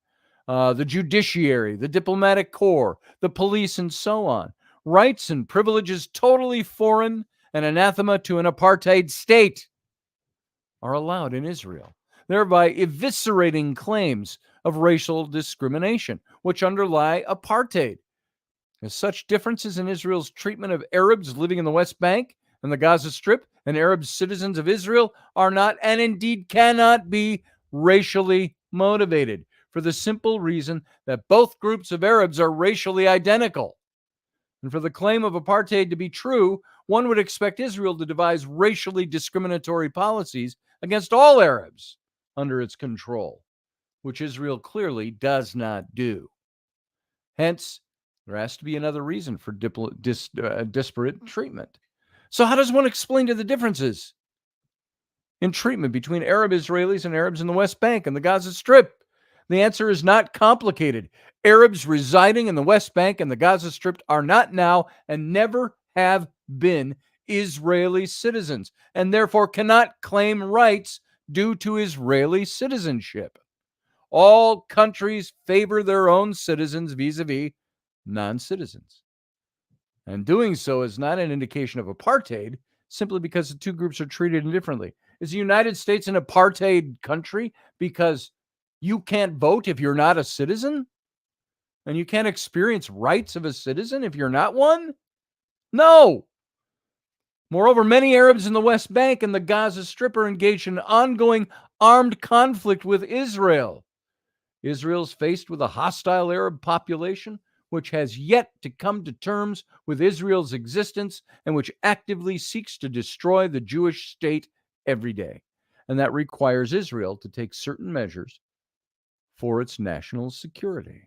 The judiciary, the diplomatic corps, the police, and so on. Rights and privileges totally foreign and anathema to an apartheid state are allowed in Israel, thereby eviscerating claims of racial discrimination, which underlie apartheid. As such differences in Israel's treatment of Arabs living in the West Bank and the Gaza Strip and Arab citizens of Israel are not, and indeed cannot be, racially motivated, for the simple reason that both groups of Arabs are racially identical. And for the claim of apartheid to be true, one would expect Israel to devise racially discriminatory policies against all Arabs under its control, which Israel clearly does not do. Hence, there has to be another reason for disparate treatment. So how does one explain to the differences in treatment between Arab Israelis and Arabs in the West Bank and the Gaza Strip? The answer is not complicated. Arabs residing in the West Bank and the Gaza Strip are not now and never have been Israeli citizens, and therefore cannot claim rights due to Israeli citizenship. All countries favor their own citizens vis-a-vis non-citizens. And doing so is not an indication of apartheid, simply because the two groups are treated differently. Is the United States an apartheid country because you can't vote if you're not a citizen? And you can't experience rights of a citizen if you're not one? No. Moreover, many Arabs in the West Bank and the Gaza Strip are engaged in ongoing armed conflict with Israel. Israel's faced with a hostile Arab population, which has yet to come to terms with Israel's existence and which actively seeks to destroy the Jewish state every day. And that requires Israel to take certain measures for its national security.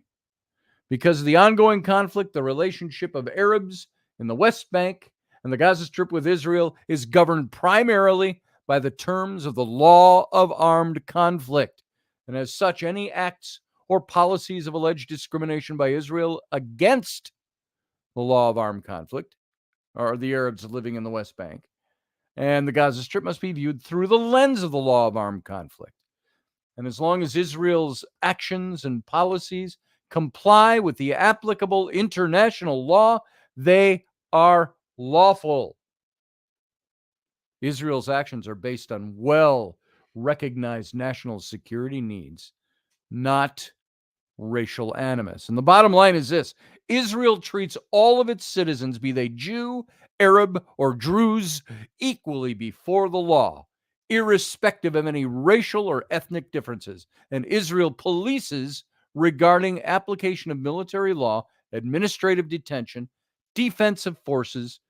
Because of the ongoing conflict, the relationship of Arabs in the West Bank and the Gaza Strip with Israel is governed primarily by the terms of the law of armed conflict. And as such, any acts or policies of alleged discrimination by Israel against the law of armed conflict, or the Arabs living in the West Bank, and the Gaza Strip must be viewed through the lens of the law of armed conflict. And as long as Israel's actions and policies comply with the applicable international law, they are lawful. Israel's actions are based on well-recognized national security needs, not racial animus. And the bottom line is this: Israel treats all of its citizens, be they Jew, Arab, or Druze, equally before the law, irrespective of any racial or ethnic differences. And Israel polices regarding application of military law, administrative detention, defensive forces,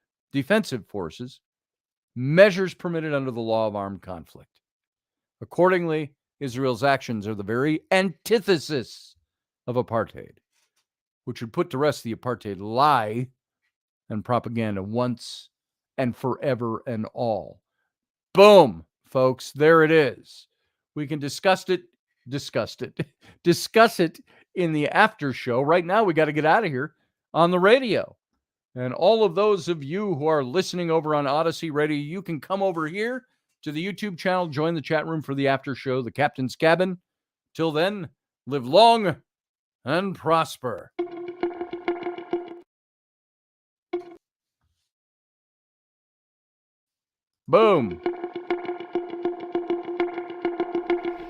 measures permitted under the law of armed conflict. Accordingly, Israel's actions are the very antithesis of apartheid, which would put to rest the apartheid lie and propaganda once and forever and all. Boom, folks, there it is. We can discuss it in the after show. Right now, we got to get out of here on the radio. And all of those of you who are listening over on Odyssey Radio, you can come over here to the YouTube channel, join the chat room for the after show, The Captain's Cabin. Till then, live long and prosper. Boom.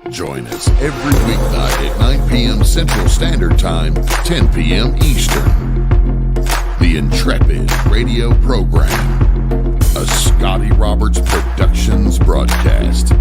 Join us every weeknight at 9 p.m. Central Standard Time, 10 p.m. Eastern. The Intrepid radio program, a Scotty Roberts Productions broadcast.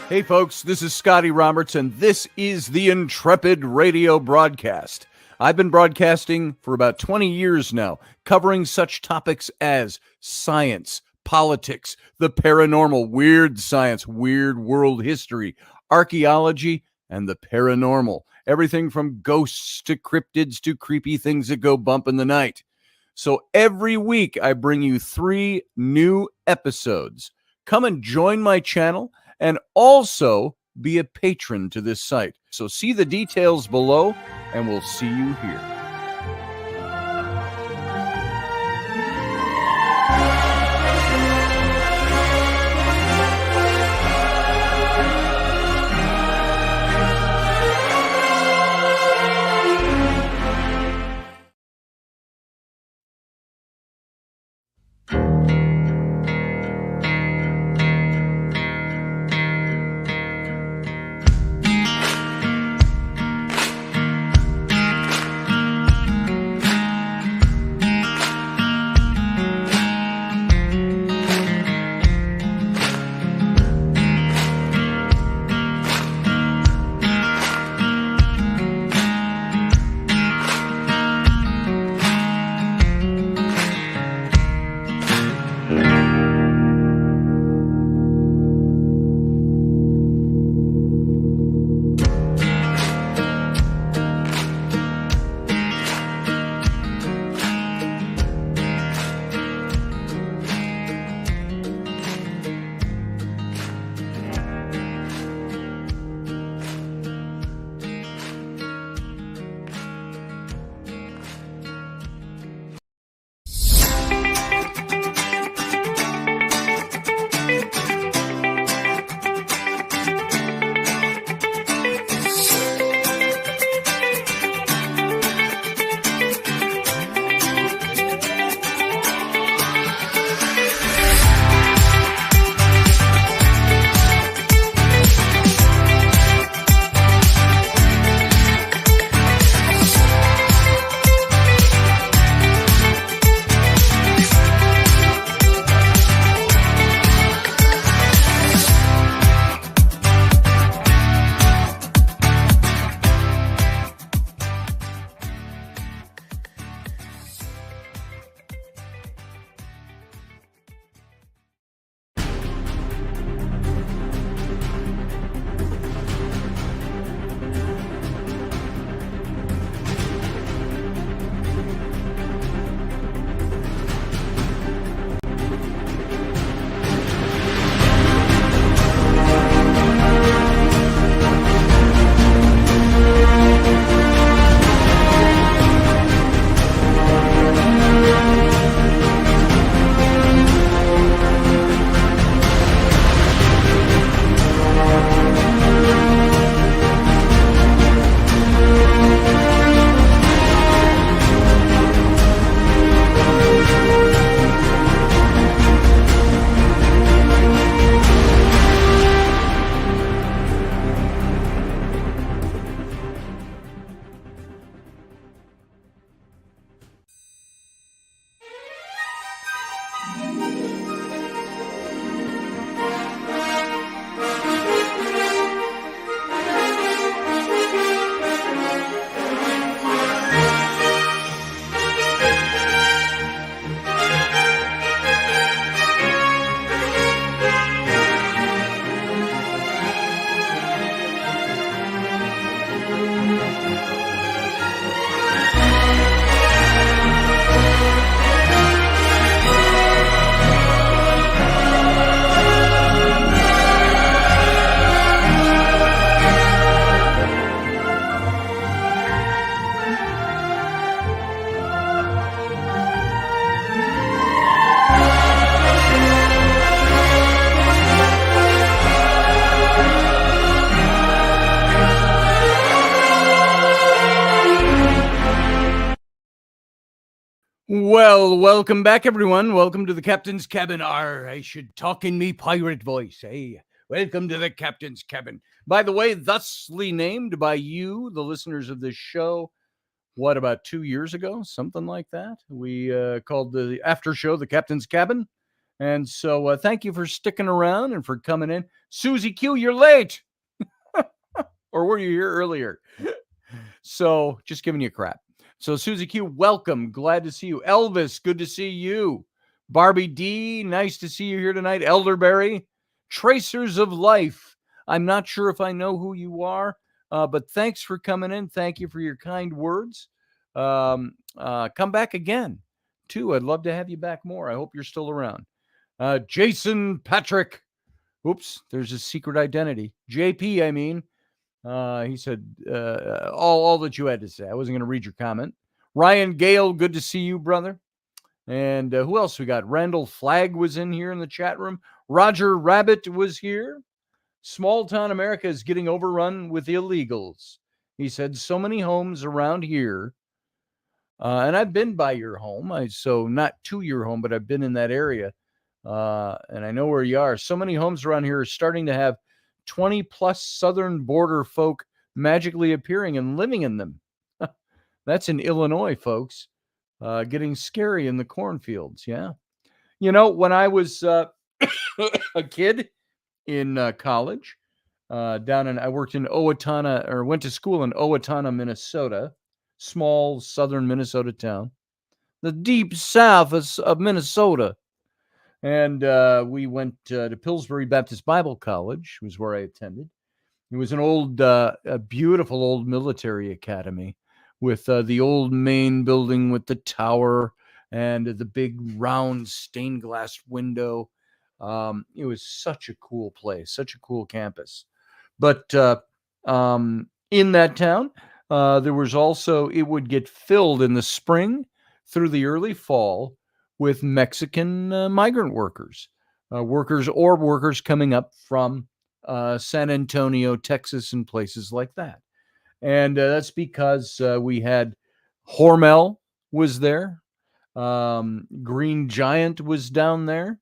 Hey folks, this is Scotty Roberts, and this is the Intrepid radio broadcast. I've been broadcasting for about 20 years now, covering such topics as science, politics, the paranormal, weird science, weird world history, archaeology, and the paranormal. Everything from ghosts to cryptids to creepy things that go bump in the night. So every week I bring you 3 new episodes. Come and join my channel and also be a patron to this site. So see the details below, and we'll see you here. Well, welcome back, everyone. Welcome to the Captain's Cabin. I should talk in me pirate voice. Hey, welcome to the Captain's Cabin. By the way, thusly named by you, the listeners of this show, what, about 2 years ago? Something like that. We called the after show the Captain's Cabin. And so thank you for sticking around and for coming in. Susie Q, you're late. Or were you here earlier? So just giving you crap. So Susie Q, welcome. Glad to see you. Elvis, good to see you. Barbie D, nice to see you here tonight. Elderberry, Tracers of Life. I'm not sure if I know who you are, but thanks for coming in. Thank you for your kind words. Come back again, too. I'd love to have you back more. I hope you're still around. Jason Patrick. Oops, there's a secret identity. JP, I mean. He said all that you had to say. I wasn't going to read your comment. Ryan Gale, good to see you, brother. And who else we got? Randall Flagg was in here in the chat room. Roger Rabbit was here. Small town America is getting overrun with illegals. He said so many homes around here. And I've been by your home. So not to your home, but I've been in that area. And I know where you are. So many homes around here are starting to have 20 plus southern border folk magically appearing and living in them. That's in Illinois, folks. Getting scary in the cornfields. Yeah. You know, when I was a kid in college, I worked in Owatonna, or went to school in Owatonna, Minnesota, small southern Minnesota town, the deep south of Minnesota. And we went to Pillsbury Baptist Bible College, was where I attended. It was an old, a beautiful old military academy with the old main building with the tower and the big round stained glass window. It was such a cool place, such a cool campus. But in that town, there was also, it would get filled in the spring through the early fall with Mexican migrant workers, workers coming up from San Antonio, Texas, and places like that. And that's because we had Hormel was there, Green Giant was down there,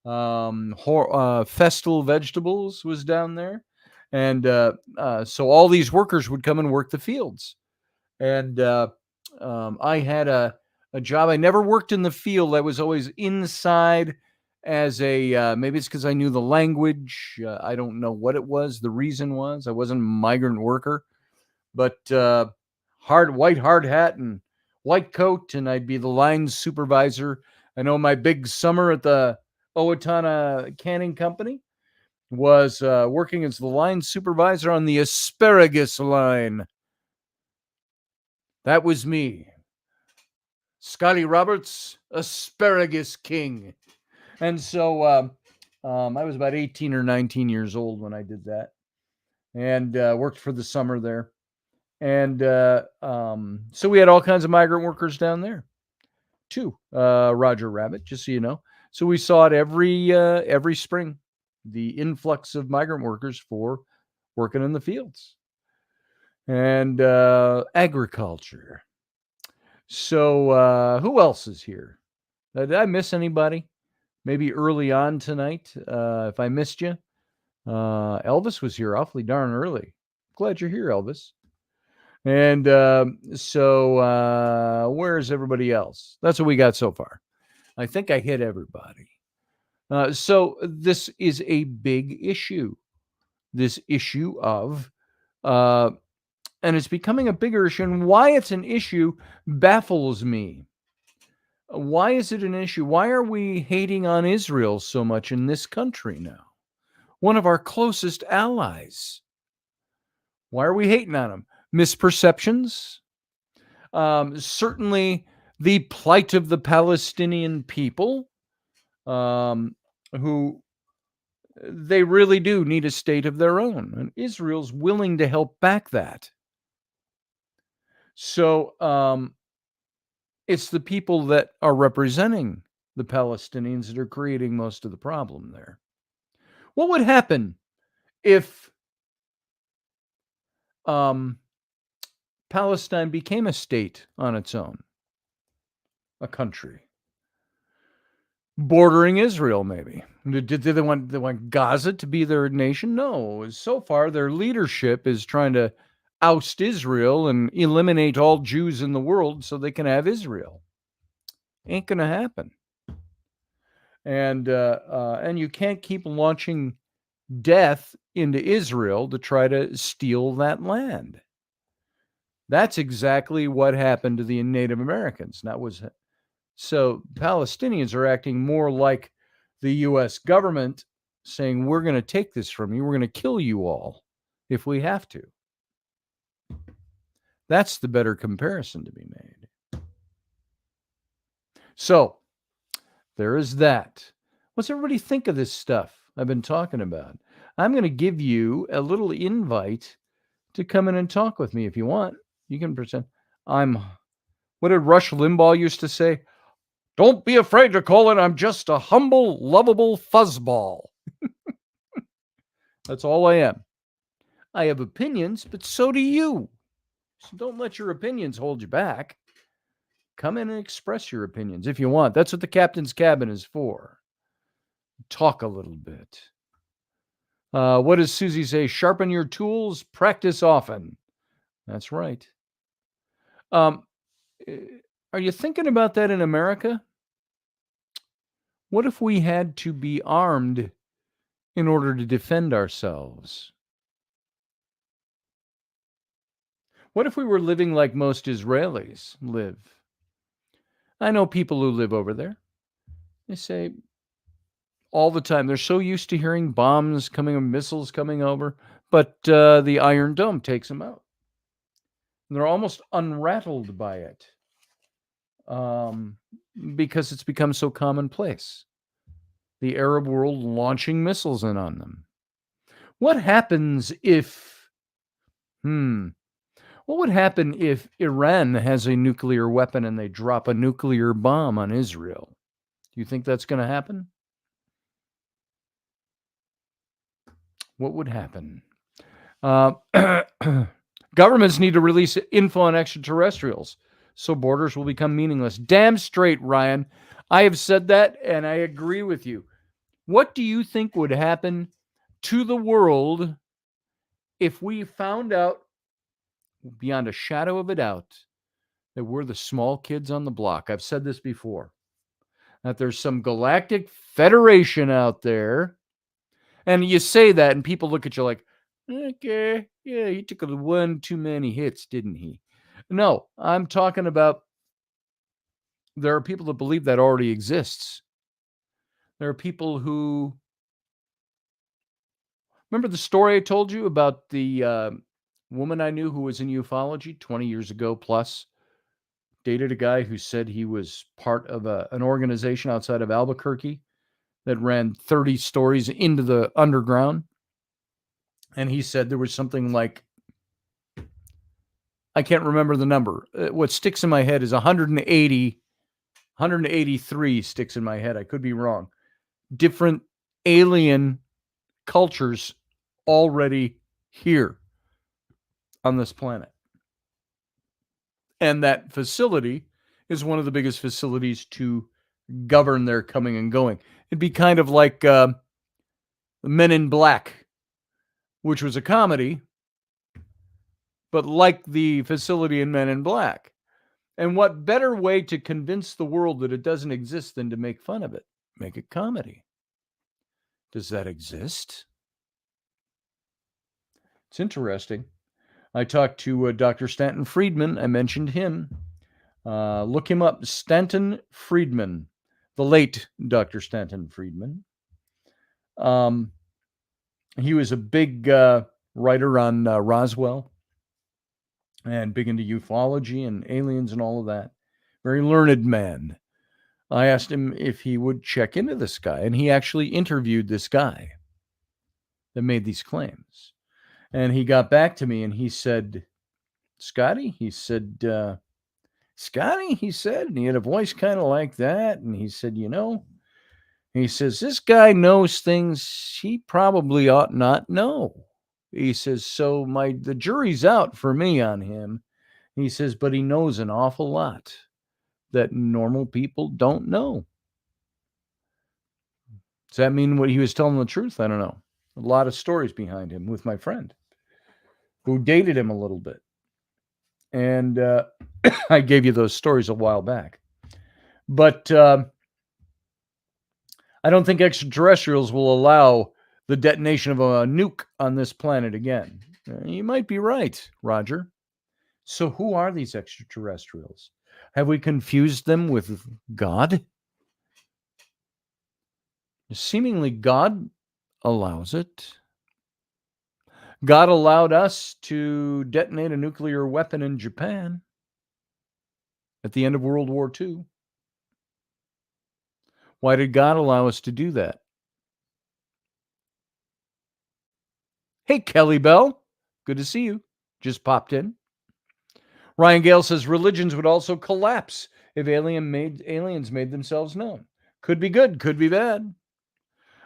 Festal Vegetables was down there, and so all these workers would come and work the fields. And I had a job. I never worked in the field. I was always inside as a, maybe it's because I knew the language. I don't know what it was. The reason was I wasn't a migrant worker, but white hard hat and white coat, and I'd be the line supervisor. I know my big summer at the Owatonna Canning Company was working as the line supervisor on the asparagus line. That was me. Scotty Roberts, Asparagus King. And so I was about 18 or 19 years old when I did that, and worked for the summer there. And so we had all kinds of migrant workers down there too, Roger Rabbit, just so you know. So we saw it every spring, the influx of migrant workers for working in the fields and agriculture. So who else is here? Did I miss anybody? Maybe early on tonight, if I missed you. Elvis was here awfully darn early. Glad you're here, Elvis. And so where's everybody else? That's what we got so far. I think I hit everybody. So this is a big issue. This issue of, and it's becoming a bigger issue. And why it's an issue baffles me. Why is it an issue? Why are we hating on Israel so much in this country now? One of our closest allies. Why are we hating on them? Misperceptions? Certainly the plight of the Palestinian people, who they really do need a state of their own. And Israel's willing to help back that. So it's the people that are representing the Palestinians that are creating most of the problem there. What would happen if Palestine became a state on its own? a country bordering Israel, maybe. Did they want Gaza to be their nation? No. So far, their leadership is trying to oust Israel and eliminate all Jews in the world so they can have Israel. Ain't gonna happen. And you can't keep launching death into Israel to try to steal that land. That's exactly what happened to the Native Americans. So Palestinians are acting more like the U.S. government, saying, we're going to take this from you. We're going to kill you all if we have to. That's the better comparison to be made. So there is that. What's everybody think of this stuff I've been talking about? I'm going to give you a little invite to come in and talk with me if you want. You can pretend what did Rush Limbaugh used to say? Don't be afraid to call it. I'm just a humble, lovable fuzzball. That's all I am. I have opinions, but so do you. So don't let your opinions hold you back. Come in and express your opinions if you want. That's what the captain's cabin is for. Talk a little bit. What does Susie say? Sharpen your tools, practice often. That's right. Are you thinking about that in America? What if we had to be armed in order to defend ourselves? What if we were living like most Israelis live? I know people who live over there. They say all the time, they're so used to hearing bombs coming or missiles coming over, but the Iron Dome takes them out. And they're almost unrattled by it because it's become so commonplace. The Arab world launching missiles in on them. What happens if, what would happen if Iran has a nuclear weapon and they drop a nuclear bomb on Israel? Do you think that's going to happen? What would happen? Governments need to release info on extraterrestrials so borders will become meaningless. Damn straight, Ryan. I have said that, and I agree with you. What do you think would happen to the world if we found out, beyond a shadow of a doubt, that we're the small kids on the block? I've said this before, that there's some galactic federation out there, and you say that, and people look at you like, okay, yeah, he took one too many hits, didn't he? No, I'm talking about there are people that believe that already exists. There are people who... Remember the story I told you about the woman I knew who was in ufology 20 years ago plus? Dated a guy who said he was part of an organization outside of Albuquerque that ran 30 stories into the underground. And he said there was something like, I can't remember the number. What sticks in my head is 183 sticks in my head. I could be wrong. Different alien cultures already here on this planet. And that facility is one of the biggest facilities to govern their coming and going. It'd be kind of like Men in Black, which was a comedy, but like the facility in Men in Black. And what better way to convince the world that it doesn't exist than to make fun of it? Make it comedy. Does that exist? It's interesting. I talked to Dr. Stanton Friedman. I mentioned him. Look him up, Stanton Friedman, the late Dr. Stanton Friedman. He was a big writer on Roswell and big into ufology and aliens and all of that. Very learned man. I asked him if he would check into this guy, and he actually interviewed this guy that made these claims. And he got back to me and he said, Scotty, he said, and he had a voice kind of like that. And he said, he says, this guy knows things he probably ought not know. He says, so the jury's out for me on him. He says, but he knows an awful lot. that normal people don't know. Does that mean what he was telling the truth? I don't know. A lot of stories behind him with my friend who dated him a little bit. And I gave you those stories a while back. But I don't think extraterrestrials will allow the detonation of a nuke on this planet again. You might be right, Roger. So who are these extraterrestrials? Have we confused them with God? Seemingly, God allows it. God allowed us to detonate a nuclear weapon in Japan at the end of World War II. Why did God allow us to do that? Hey, Kelly Bell. Good to see you. Just popped in. Ryan Gale says religions would also collapse if aliens made themselves known. Could be good, could be bad.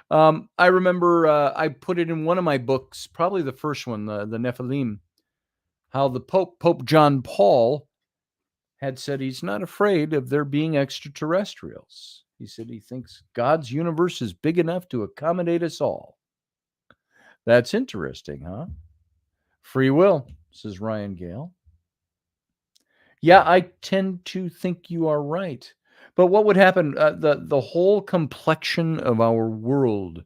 I remember I put it in one of my books, probably the first one, the Nephilim, how the Pope John Paul had said he's not afraid of there being extraterrestrials. He said he thinks God's universe is big enough to accommodate us all. That's interesting, huh? Free will, says Ryan Gale. Yeah, I tend to think you are right. But what would happen? The whole complexion of our world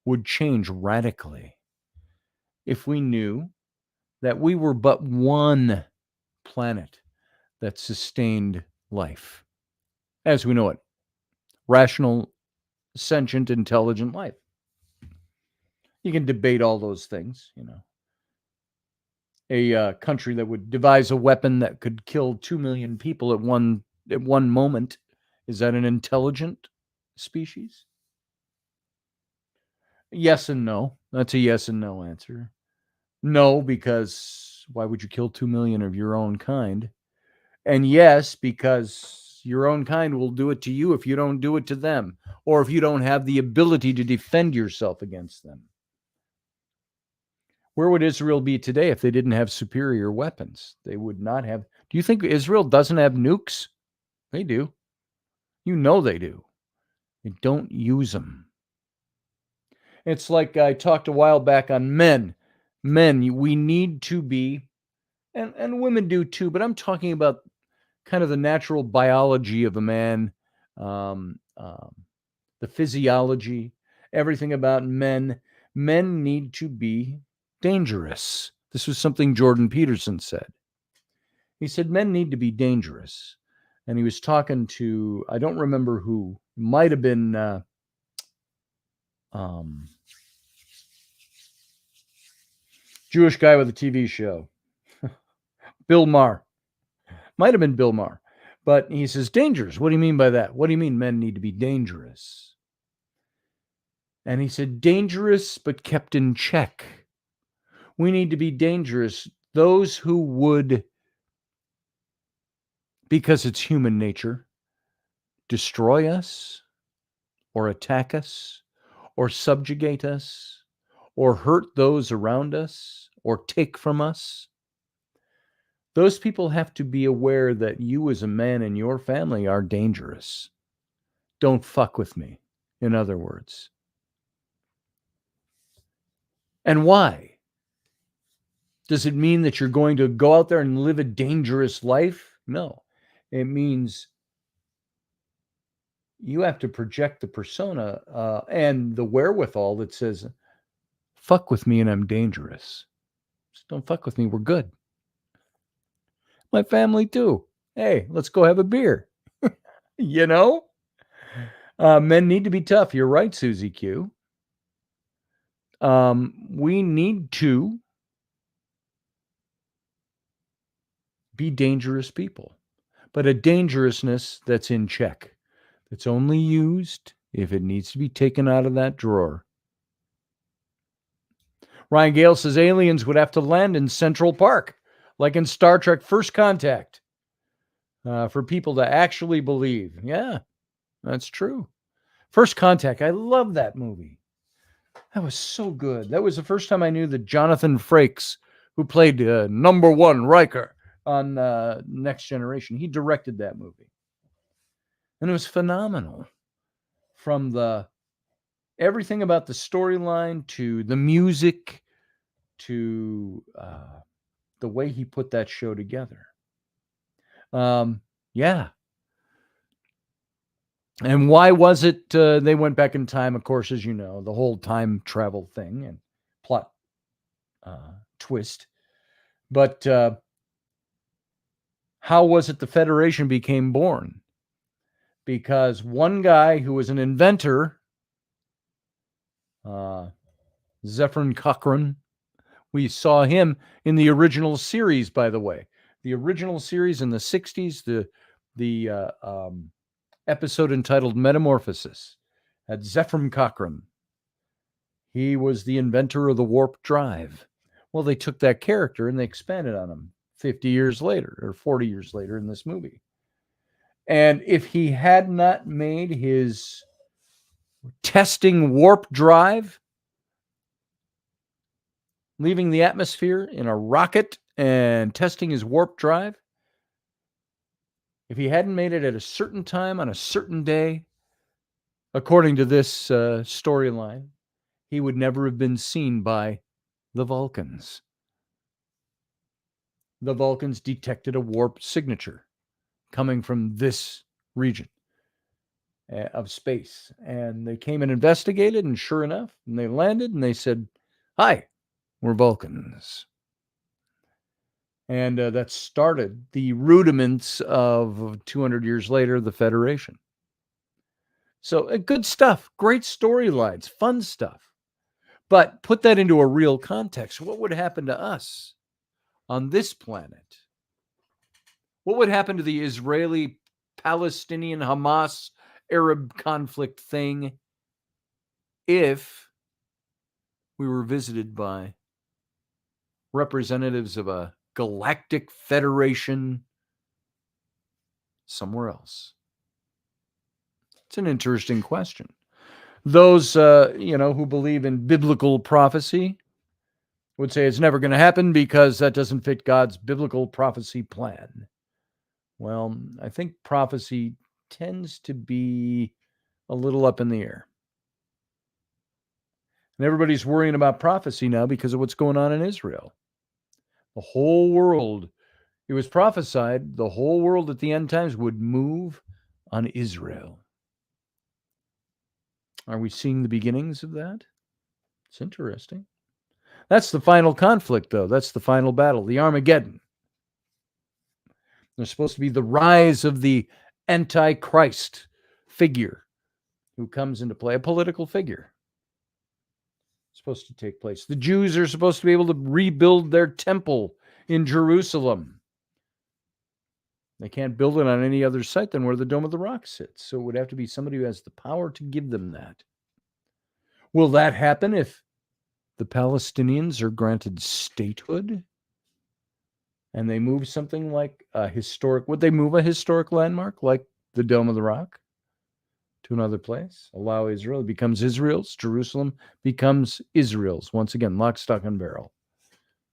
would change radically if we knew that we were but one planet that sustained life as we know it. Rational, sentient, intelligent life. You can debate all those things, you know. A country that would devise a weapon that could kill 2 million people at one moment, is that an intelligent species? Yes and no. That's a yes and no answer. No, because why would you kill 2 million of your own kind? And yes, because your own kind will do it to you if you don't do it to them, or if you don't have the ability to defend yourself against them. Where would Israel be today if they didn't have superior weapons? They would not have. Do you think Israel doesn't have nukes? They do. You know they do. They don't use them. It's like I talked a while back on men. Men, we need to be, and women do too, but I'm talking about kind of the natural biology of a man, the physiology, everything about men. Men need to be dangerous. This was something Jordan Peterson said. He said men need to be dangerous. And he was talking to, I don't remember who, might have been Jewish guy with a TV show. Bill Maher. Might have been Bill Maher. But he says, dangerous. What do you mean by that? What do you mean men need to be dangerous? And he said, dangerous but kept in check. We need to be dangerous. Those who would, because it's human nature, destroy us or attack us or subjugate us or hurt those around us or take from us, those people have to be aware that you as a man and your family are dangerous. Don't fuck with me, in other words. And why? Does it mean that you're going to go out there and live a dangerous life? No. It means you have to project the persona and the wherewithal that says, fuck with me and I'm dangerous. Just don't fuck with me. We're good. My family too. Hey, let's go have a beer. You know? Men need to be tough. You're right, Susie Q. We need to be dangerous people, but a dangerousness that's in check. It's only used if it needs to be taken out of that drawer. Ryan Gale says aliens would have to land in Central Park, like in Star Trek First Contact, for people to actually believe. Yeah, that's true. First Contact, I love that movie. That was so good. That was the first time I knew that Jonathan Frakes, who played number one Riker on Next Generation, he directed that movie. And it was phenomenal. From everything about the storyline to the music to the way he put that show together. Yeah. And why was it they went back in time? Of course, as you know, the whole time travel thing and plot twist. But how was it the Federation became born? Because one guy who was an inventor, Zephyr Cochrane, we saw him in the original series, by the way. The original series in the 60s, the episode entitled Metamorphosis, had Zephyr Cochrane. He was the inventor of the warp drive. Well, they took that character and they expanded on him 50 years later or 40 years later in this movie. And if he had not made his testing warp drive, leaving the atmosphere in a rocket and testing his warp drive, if he hadn't made it at a certain time on a certain day, according to this storyline, he would never have been seen by the Vulcans. The Vulcans detected a warp signature coming from this region of space. And they came and investigated, and sure enough, and they landed and they said, "Hi, we're Vulcans." And that started the rudiments of 200 years later, the Federation. So good stuff, great storylines, fun stuff. But put that into a real context. What would happen to us on this planet? What would happen to the Israeli, Palestinian, Hamas, Arab conflict thing if we were visited by representatives of a galactic federation somewhere else? It's an interesting question. Those, who believe in biblical prophecy would say it's never going to happen because that doesn't fit God's biblical prophecy plan. Well, I think prophecy tends to be a little up in the air. And everybody's worrying about prophecy now because of what's going on in Israel. The whole world, it was prophesied, the whole world at the end times would move on Israel. Are we seeing the beginnings of that? It's interesting. That's the final conflict, though. That's the final battle, the Armageddon. There's supposed to be the rise of the Antichrist figure who comes into play, a political figure. It's supposed to take place. The Jews are supposed to be able to rebuild their temple in Jerusalem. They can't build it on any other site than where the Dome of the Rock sits. So it would have to be somebody who has the power to give them that. Will that happen if the Palestinians are granted statehood? And they move something like a historic, would they move a historic landmark like the Dome of the Rock to another place? Allow Israel, it becomes Israel's. Jerusalem becomes Israel's. Once again, lock, stock, and barrel.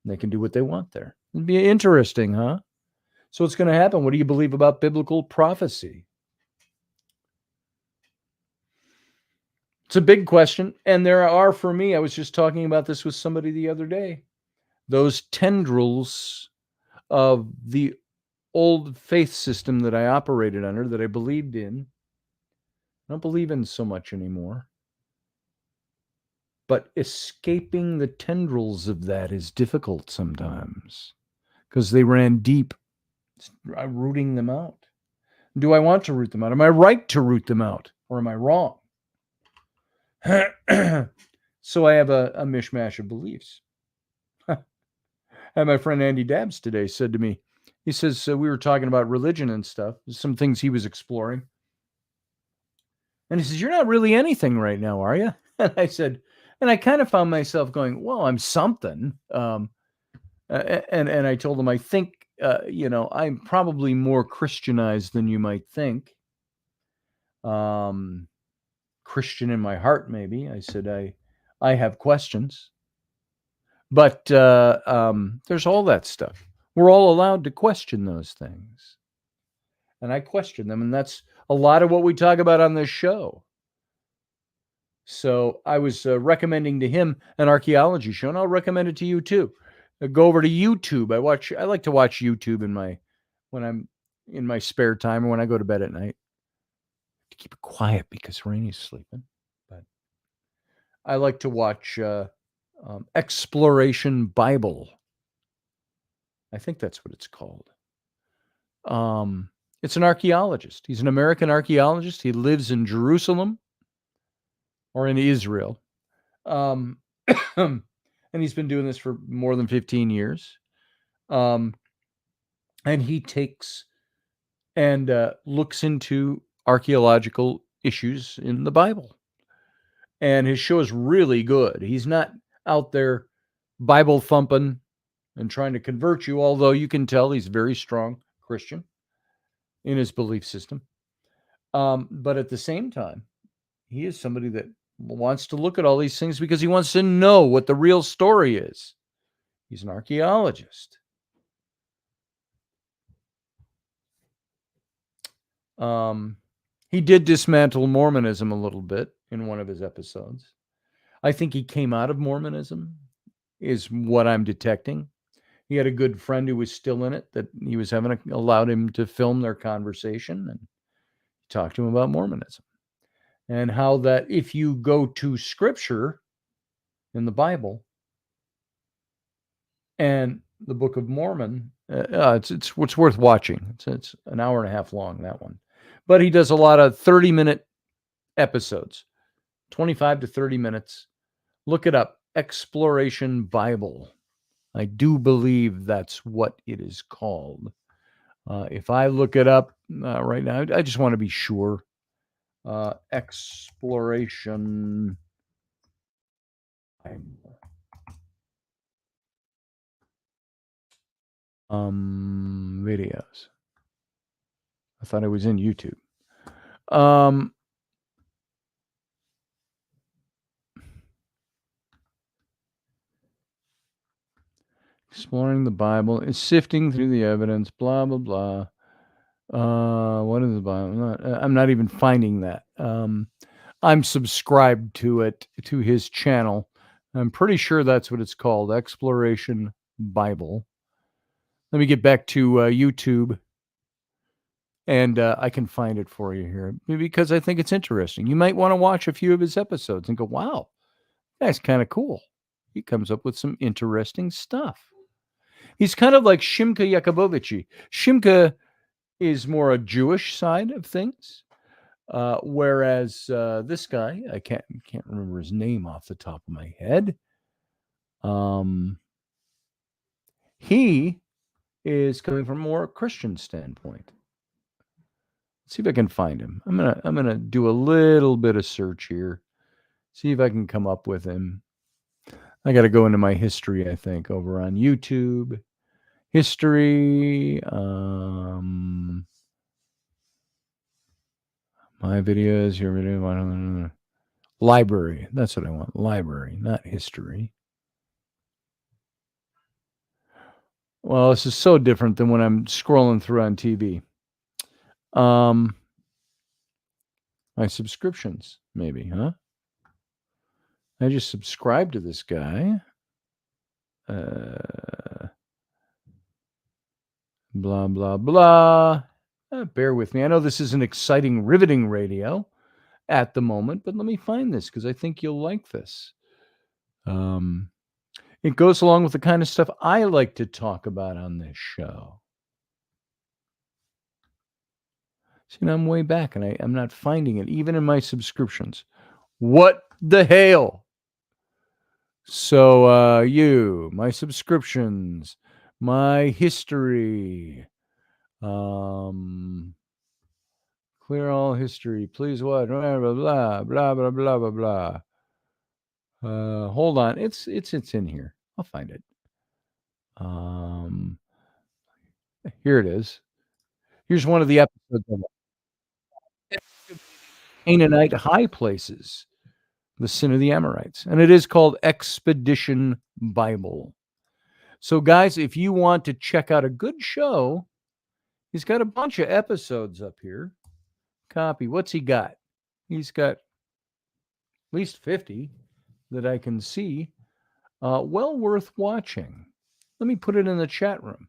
And they can do what they want there. It'd be interesting, huh? So what's going to happen? What do you believe about biblical prophecy? It's a big question. And there are, for me, I was just talking about this with somebody the other day, those tendrils of the old faith system that I operated under, that I believed in. I don't believe in so much anymore. But escaping the tendrils of that is difficult sometimes because they ran deep. Rooting them out. Do I want to root them out? Am I right to root them out? Or am I wrong? So I have a mishmash of beliefs. And my friend Andy Dabbs today said to me, he says, we were talking about religion and stuff, some things he was exploring. And he says, "You're not really anything right now, are you?" And I said, and I kind of found myself going, well, I'm something. And I told him, I think, I'm probably more Christianized than you might think. Christian in my heart, maybe. I said, I have questions. But there's all that stuff. We're all allowed to question those things. And I question them. And that's a lot of what we talk about on this show. So I was recommending to him an archaeology show, and I'll recommend it to you too. Go over to YouTube. I like to watch YouTube when I'm in my spare time or when I go to bed at night. To keep it quiet because Rainey's sleeping. But I like to watch Exploration Bible. I think that's what it's called. It's an archaeologist. He's an American archaeologist. He lives in Jerusalem or in Israel. And he's been doing this for more than 15 years. And he takes and looks into archaeological issues in the Bible. And his show is really good. He's not out there Bible thumping and trying to convert you, although you can tell he's a very strong Christian in his belief system. But at the same time, he is somebody that wants to look at all these things because he wants to know what the real story is. He's an archaeologist. He did dismantle Mormonism a little bit in one of his episodes. I think he came out of Mormonism, is what I'm detecting. He had a good friend who was still in it that he was allowed him to film their conversation and talk to him about Mormonism and how that if you go to Scripture in the Bible and the Book of Mormon, it's worth watching. It's an hour and a half long, that one. But he does a lot of 30-minute episodes, 25 to 30 minutes. Look it up, Exploration Bible. I do believe that's what it is called. If I look it up right now, I just want to be sure. Exploration videos. I thought it was in YouTube. Exploring the Bible is sifting through the evidence, blah, blah, blah. What is the Bible? I'm not even finding that. I'm subscribed to it, to his channel. I'm pretty sure that's what it's called, Exploration Bible. Let me get back to YouTube, and I can find it for you here because I think it's interesting. You might want to watch a few of his episodes and go, wow, that's kind of cool. He comes up with some interesting stuff. He's kind of like Shimka Yakubovici. Shimka is more a Jewish side of things, whereas this guy, I can't remember his name off the top of my head. He is coming from a more Christian standpoint. Let's see if I can find him. I'm gonna do a little bit of search here, see if I can come up with him. I got to go into my history, I think, over on YouTube. History, my videos, your video, library. That's what I want. Library, not history. Well, this is so different than when I'm scrolling through on TV. My subscriptions, maybe, huh? I just subscribed to this guy. Blah, blah, blah. Bear with me. I know this is an exciting, riveting radio at the moment, but let me find this because I think you'll like this. It goes along with the kind of stuff I like to talk about on this show. See, now I'm way back and I'm not finding it, even in my subscriptions. What the hell? So, my subscriptions, my history, clear all history, please what, blah, blah, blah, blah, blah, blah, blah, blah. Hold on, it's in here. I'll find it. Here it is. Here's one of the episodes of Canaanite high places, the sin of the Amorites, and it is called Expedition Bible. So, guys, if you want to check out a good show, he's got a bunch of episodes up here Copy. What's he got? He's got at least 50 that I can see. Well worth watching. Let me put it in the chat room.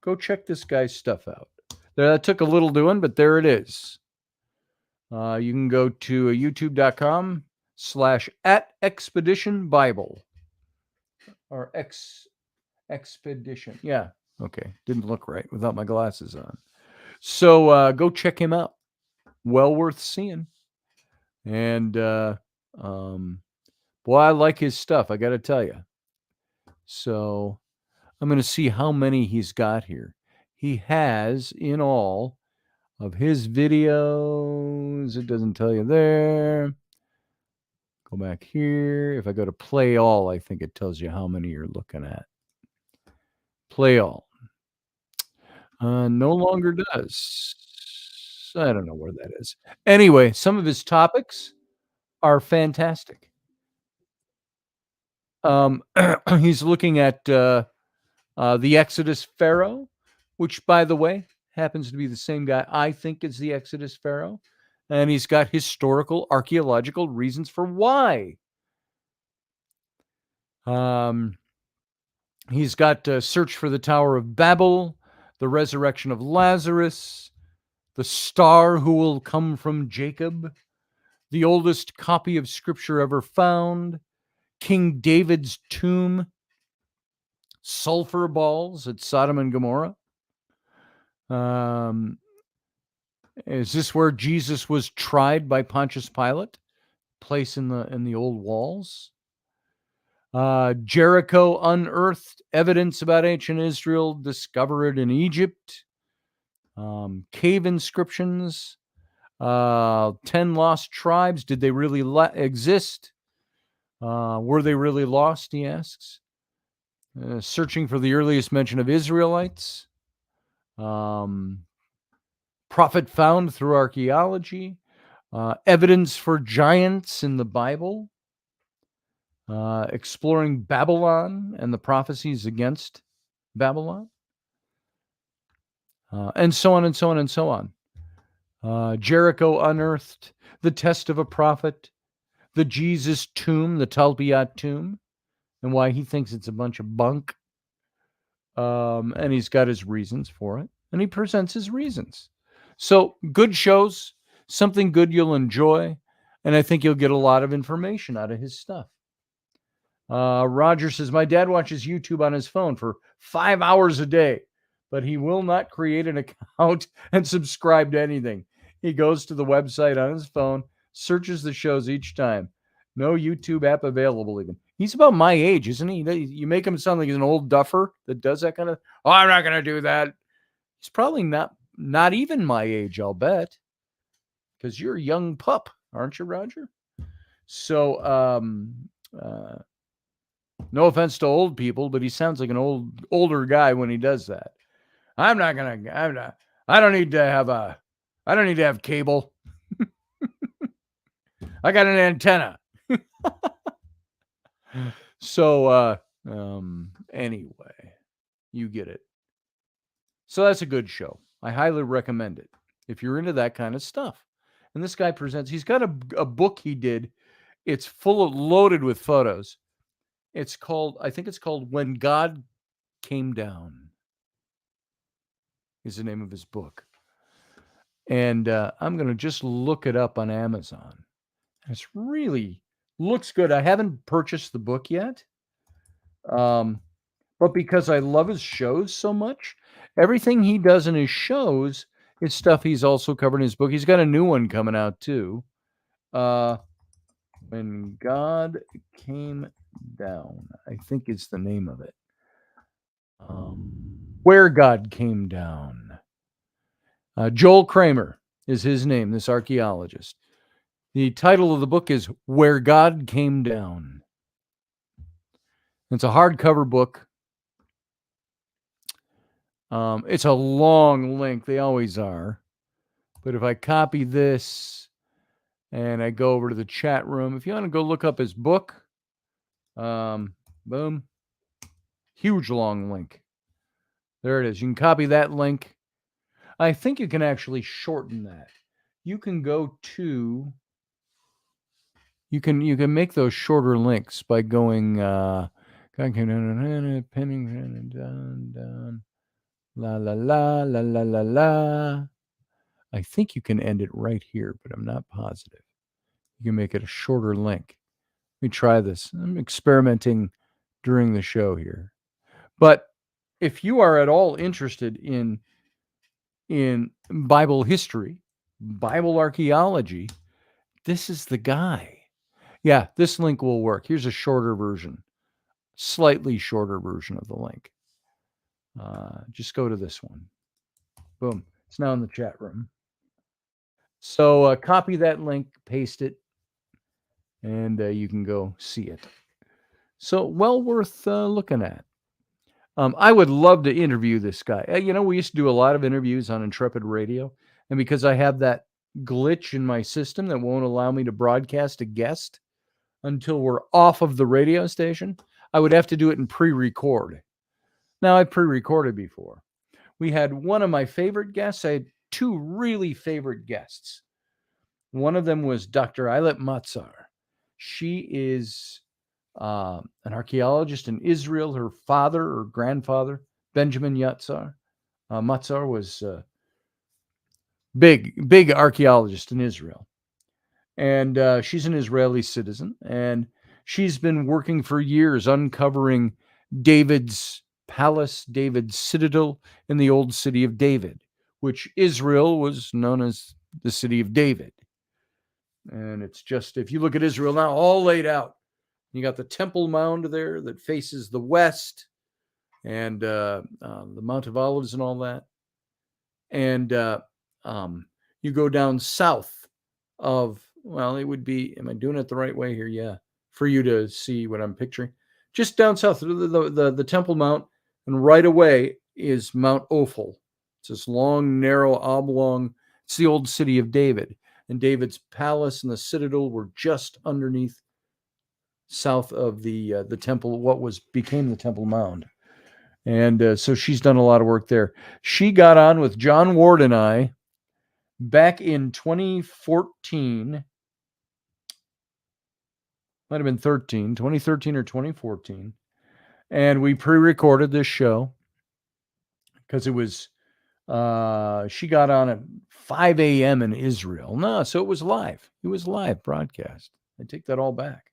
Go check this guy's stuff out. That took a little doing, but there it is. You can go to youtube.com/@expeditionbible or expedition. Yeah. Okay. Didn't look right without my glasses on. So go check him out. Well worth seeing. And boy, I like his stuff. I got to tell you. So I'm going to see how many he's got here. He has in all of his videos. It doesn't tell you there. Go back here. If I go to play all, I think it tells you how many you're looking at. Play all. No longer does. I don't know where that is. Anyway, some of his topics are fantastic. He's looking at the Exodus Pharaoh, which, by the way, happens to be the same guy I think is the Exodus Pharaoh. And he's got historical, archaeological reasons for why. He's got Search for the Tower of Babel, the resurrection of Lazarus, the star who will come from Jacob, the oldest copy of Scripture ever found, King David's tomb, sulfur balls at Sodom and Gomorrah. Is this where Jesus was tried by Pontius Pilate? Place in the old walls. Jericho unearthed, evidence about ancient Israel discovered in Egypt. Cave inscriptions. 10 lost tribes. Did they really exist? Were they really lost? He asks. Searching for the earliest mention of Israelites. Prophet found through archaeology. Evidence for giants in the Bible. Exploring Babylon and the prophecies against Babylon. And so on and so on and so on. Jericho unearthed, the test of a prophet, the Jesus tomb, the Talpiot tomb, and why he thinks it's a bunch of bunk. And he's got his reasons for it, and he presents his reasons. So good shows, something good you'll enjoy, and I think you'll get a lot of information out of his stuff. Roger says, my dad watches YouTube on his phone for 5 hours a day, but he will not create an account and subscribe to anything. He goes to the website on his phone, searches the shows each time. No YouTube app available even. He's about my age, isn't he? You make him sound like he's an old duffer that does that kind of, oh, I'm not going to do that. He's probably not even my age, I'll bet. Because you're a young pup, aren't you, Roger? So, no offense to old people, but he sounds like an older guy when he does that. I don't need to have cable. I got an antenna. So, anyway, you get it. So that's a good show. I highly recommend it if you're into that kind of stuff. And this guy presents, he's got a book he did. It's loaded with photos. I think it's called When God Came Down is the name of his book. And I'm going to just look it up on Amazon. It's really looks good. I haven't purchased the book yet. But because I love his shows so much, everything he does in his shows is stuff he's also covered in his book. He's got a new one coming out too. When God Came Down, I think is the name of it. Where God Came Down. Joel Kramer is his name, this archaeologist. The title of the book is Where God Came Down. It's a hardcover book. It's a long link. They always are. But if I copy this and I go over to the chat room, if you want to go look up his book, boom, huge long link. There it is. You can copy that link. I think you can actually shorten that. you can go to you can make those shorter links by going pinning down la la la la la la la. I think you can end it right here, but I'm not positive. You can make it a shorter link. Let me try this. I'm experimenting during the show here. But if you are at all interested in Bible history, Bible archaeology, this is the guy. Yeah, this link will work. Here's a shorter version, slightly shorter version of the link. Just go to this one. Boom. It's now in the chat room. So copy that link, paste it, and you can go see it. So well worth looking at. I would love to interview this guy. We used to do a lot of interviews on Intrepid Radio, and because I have that glitch in my system that won't allow me to broadcast a guest until we're off of the radio station, I would have to do it in pre-record. Now, I pre-recorded before. We had one of my favorite guests. I had two really favorite guests. One of them was Dr. Eilat Matzar. She is an archaeologist in Israel. Her father or grandfather, Benjamin Matzar, was a big archaeologist in Israel. And she's an Israeli citizen. And she's been working for years uncovering David's palace, David's citadel in the old city of David, which Israel was known as the city of David. And it's just, if you look at Israel now, all laid out. You got the Temple Mound there that faces the west, and the Mount of Olives and all that. And you go down south of, well, it would be, am I doing it the right way here? Yeah, for you to see what I'm picturing. Just down south, the Temple Mount, and right away is Mount Ophel. It's this long, narrow, oblong. It's the old city of David. And David's palace and the citadel were just underneath, south of the temple, what became the Temple Mound. And so she's done a lot of work there. She got on with John Ward and I back in 2014. Might have been 2013 or 2014. And we pre-recorded this show because it was, she got on at 5 a.m. in Israel. No, so it was live. It was live broadcast. I take that all back.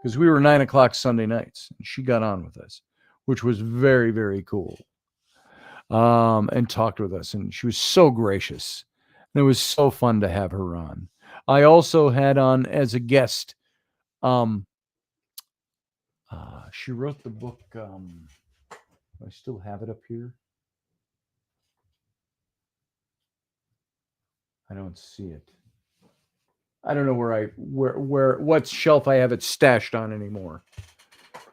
Because we were 9 o'clock Sunday nights. And she got on with us, which was very, very cool. And talked with us. And she was so gracious. And it was so fun to have her on. I also had on as a guest, she wrote the book, I still have it up here. I don't see it. I don't know where what shelf I have it stashed on anymore.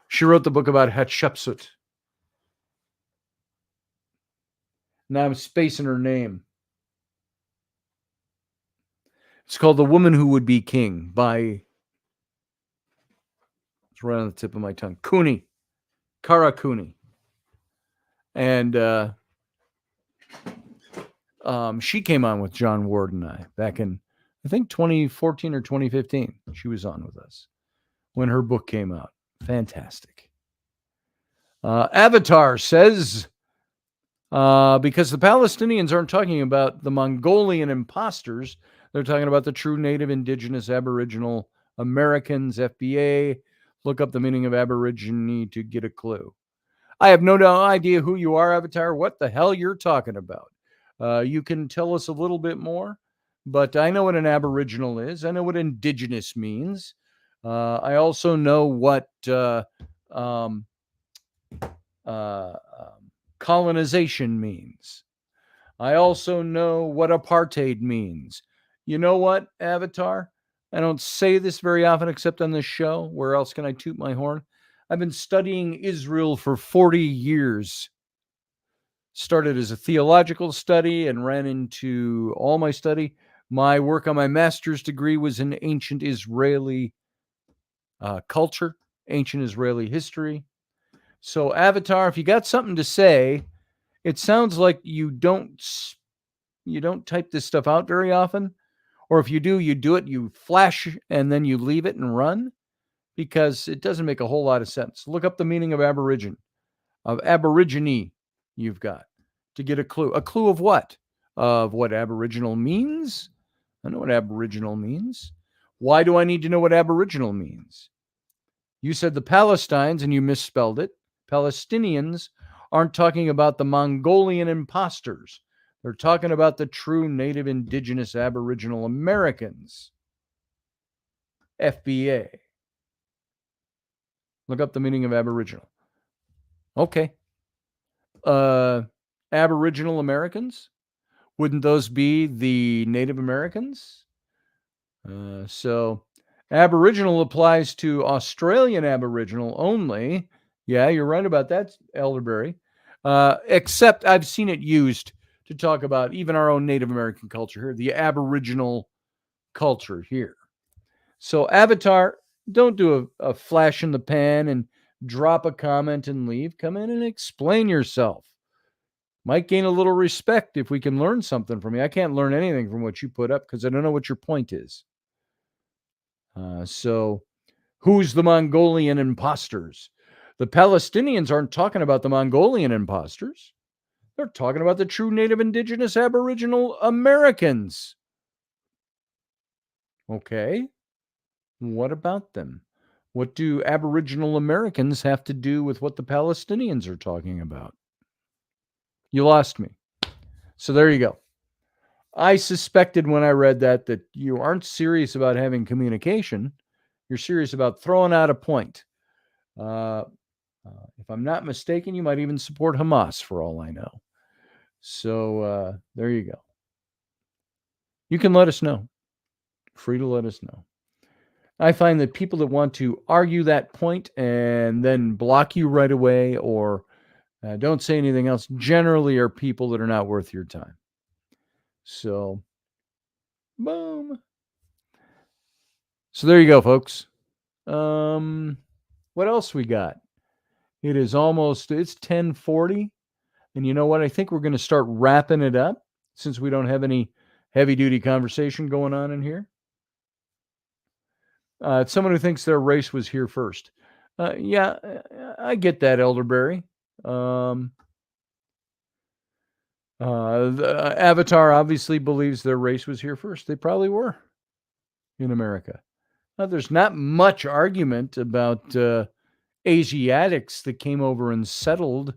She wrote the book about Hatshepsut. Now I'm spacing her name. It's called The Woman Who Would Be King by, it's right on the tip of my tongue, Kara Cooney. And she came on with John Ward and I back in, I think 2014 or 2015. She was on with us when her book came out. Fantastic. Avatar says, because the Palestinians aren't talking about the Mongolian imposters, they're talking about the true native, indigenous, aboriginal Americans, FBA. Look up the meaning of aborigine to get a clue. I have no idea who you are, Avatar, what the hell you're talking about. You can tell us a little bit more, but I know what an aboriginal is. I know what indigenous means. I also know what colonization means. I also know what apartheid means. You know what, Avatar? I don't say this very often except on this show. Where else can I toot my horn? I've been studying Israel for 40 years. Started as a theological study and ran into all my study. My work on my master's degree was in ancient Israeli culture, ancient Israeli history. So, Avatar, if you got something to say, it sounds like you don't type this stuff out very often. Or if you do it, you flash and then you leave it and run, because it doesn't make a whole lot of sense. Look up the meaning of aborigine you've got to get a clue. A clue of what? Of what aboriginal means? I know what aboriginal means. Why do I need to know what aboriginal means? You said the Palestinians and you misspelled it. Palestinians aren't talking about the Mongolian imposters. They're talking about the true native indigenous aboriginal Americans. FBA. Look up the meaning of aboriginal. Okay. Aboriginal Americans? Wouldn't those be the Native Americans? So Aboriginal applies to Australian Aboriginal only. Yeah, you're right about that, Elderberry. Except I've seen it used to talk about even our own Native American culture here, the Aboriginal culture here. So Avatar, don't do a flash in the pan and drop a comment and leave. Come in and explain yourself. Might gain a little respect if we can learn something from you. I can't learn anything from what you put up because I don't know what your point is. So who's the Mongolian imposters? The Palestinians aren't talking about the Mongolian imposters. They're talking about the true native indigenous aboriginal Americans. Okay. What about them? What do aboriginal Americans have to do with what the Palestinians are talking about? You lost me. So there you go. I suspected when I read that you aren't serious about having communication. You're serious about throwing out a point. If I'm not mistaken, you might even support Hamas for all I know. So there you go. You can let us know. Free to let us know. I find that people that want to argue that point and then block you right away or don't say anything else generally are people that are not worth your time. So, boom. So there you go, folks. What else we got? It's 10:40. And you know what? I think we're going to start wrapping it up since we don't have any heavy-duty conversation going on in here. It's someone who thinks their race was here first. Yeah, I get that, Elderberry. The Avatar obviously believes their race was here first. They probably were in America. Now, there's not much argument about Asiatics that came over and settled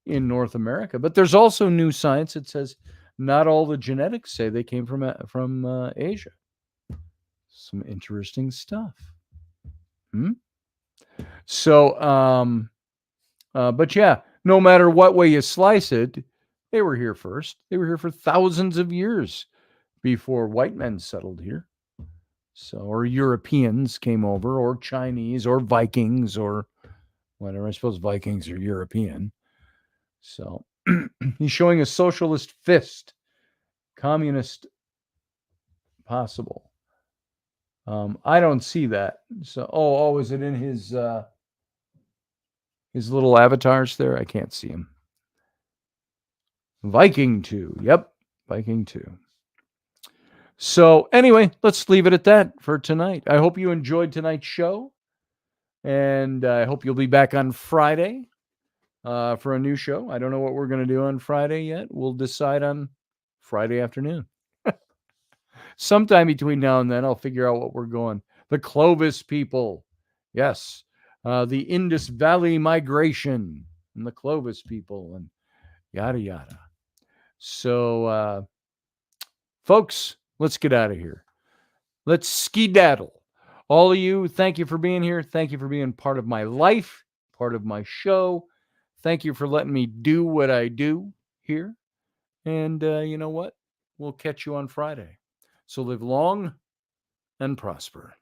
in North America, but there's also new science that says not all the genetics say they came from Asia. Some interesting stuff. So, but yeah, no matter what way you slice it, they were here first. They were here for thousands of years before white men settled here. So, or Europeans came over, or Chinese, or Vikings, or whatever. I suppose Vikings are European. So he's showing a socialist fist, communist possible. I don't see that. So, is it in his little avatars there? I can't see him. Viking 2. Yep, Viking 2. So anyway, let's leave it at that for tonight. I hope you enjoyed tonight's show, and I hope you'll be back on Friday for a new show. I don't know what we're going to do on Friday yet. We'll decide on Friday afternoon. Sometime between now and then, I'll figure out what we're going. The Clovis people. Yes. The Indus Valley migration and the Clovis people and yada, yada. So, folks, let's get out of here. Let's skedaddle. All of you, thank you for being here. Thank you for being part of my life, part of my show. Thank you for letting me do what I do here. And you know what? We'll catch you on Friday. So live long and prosper.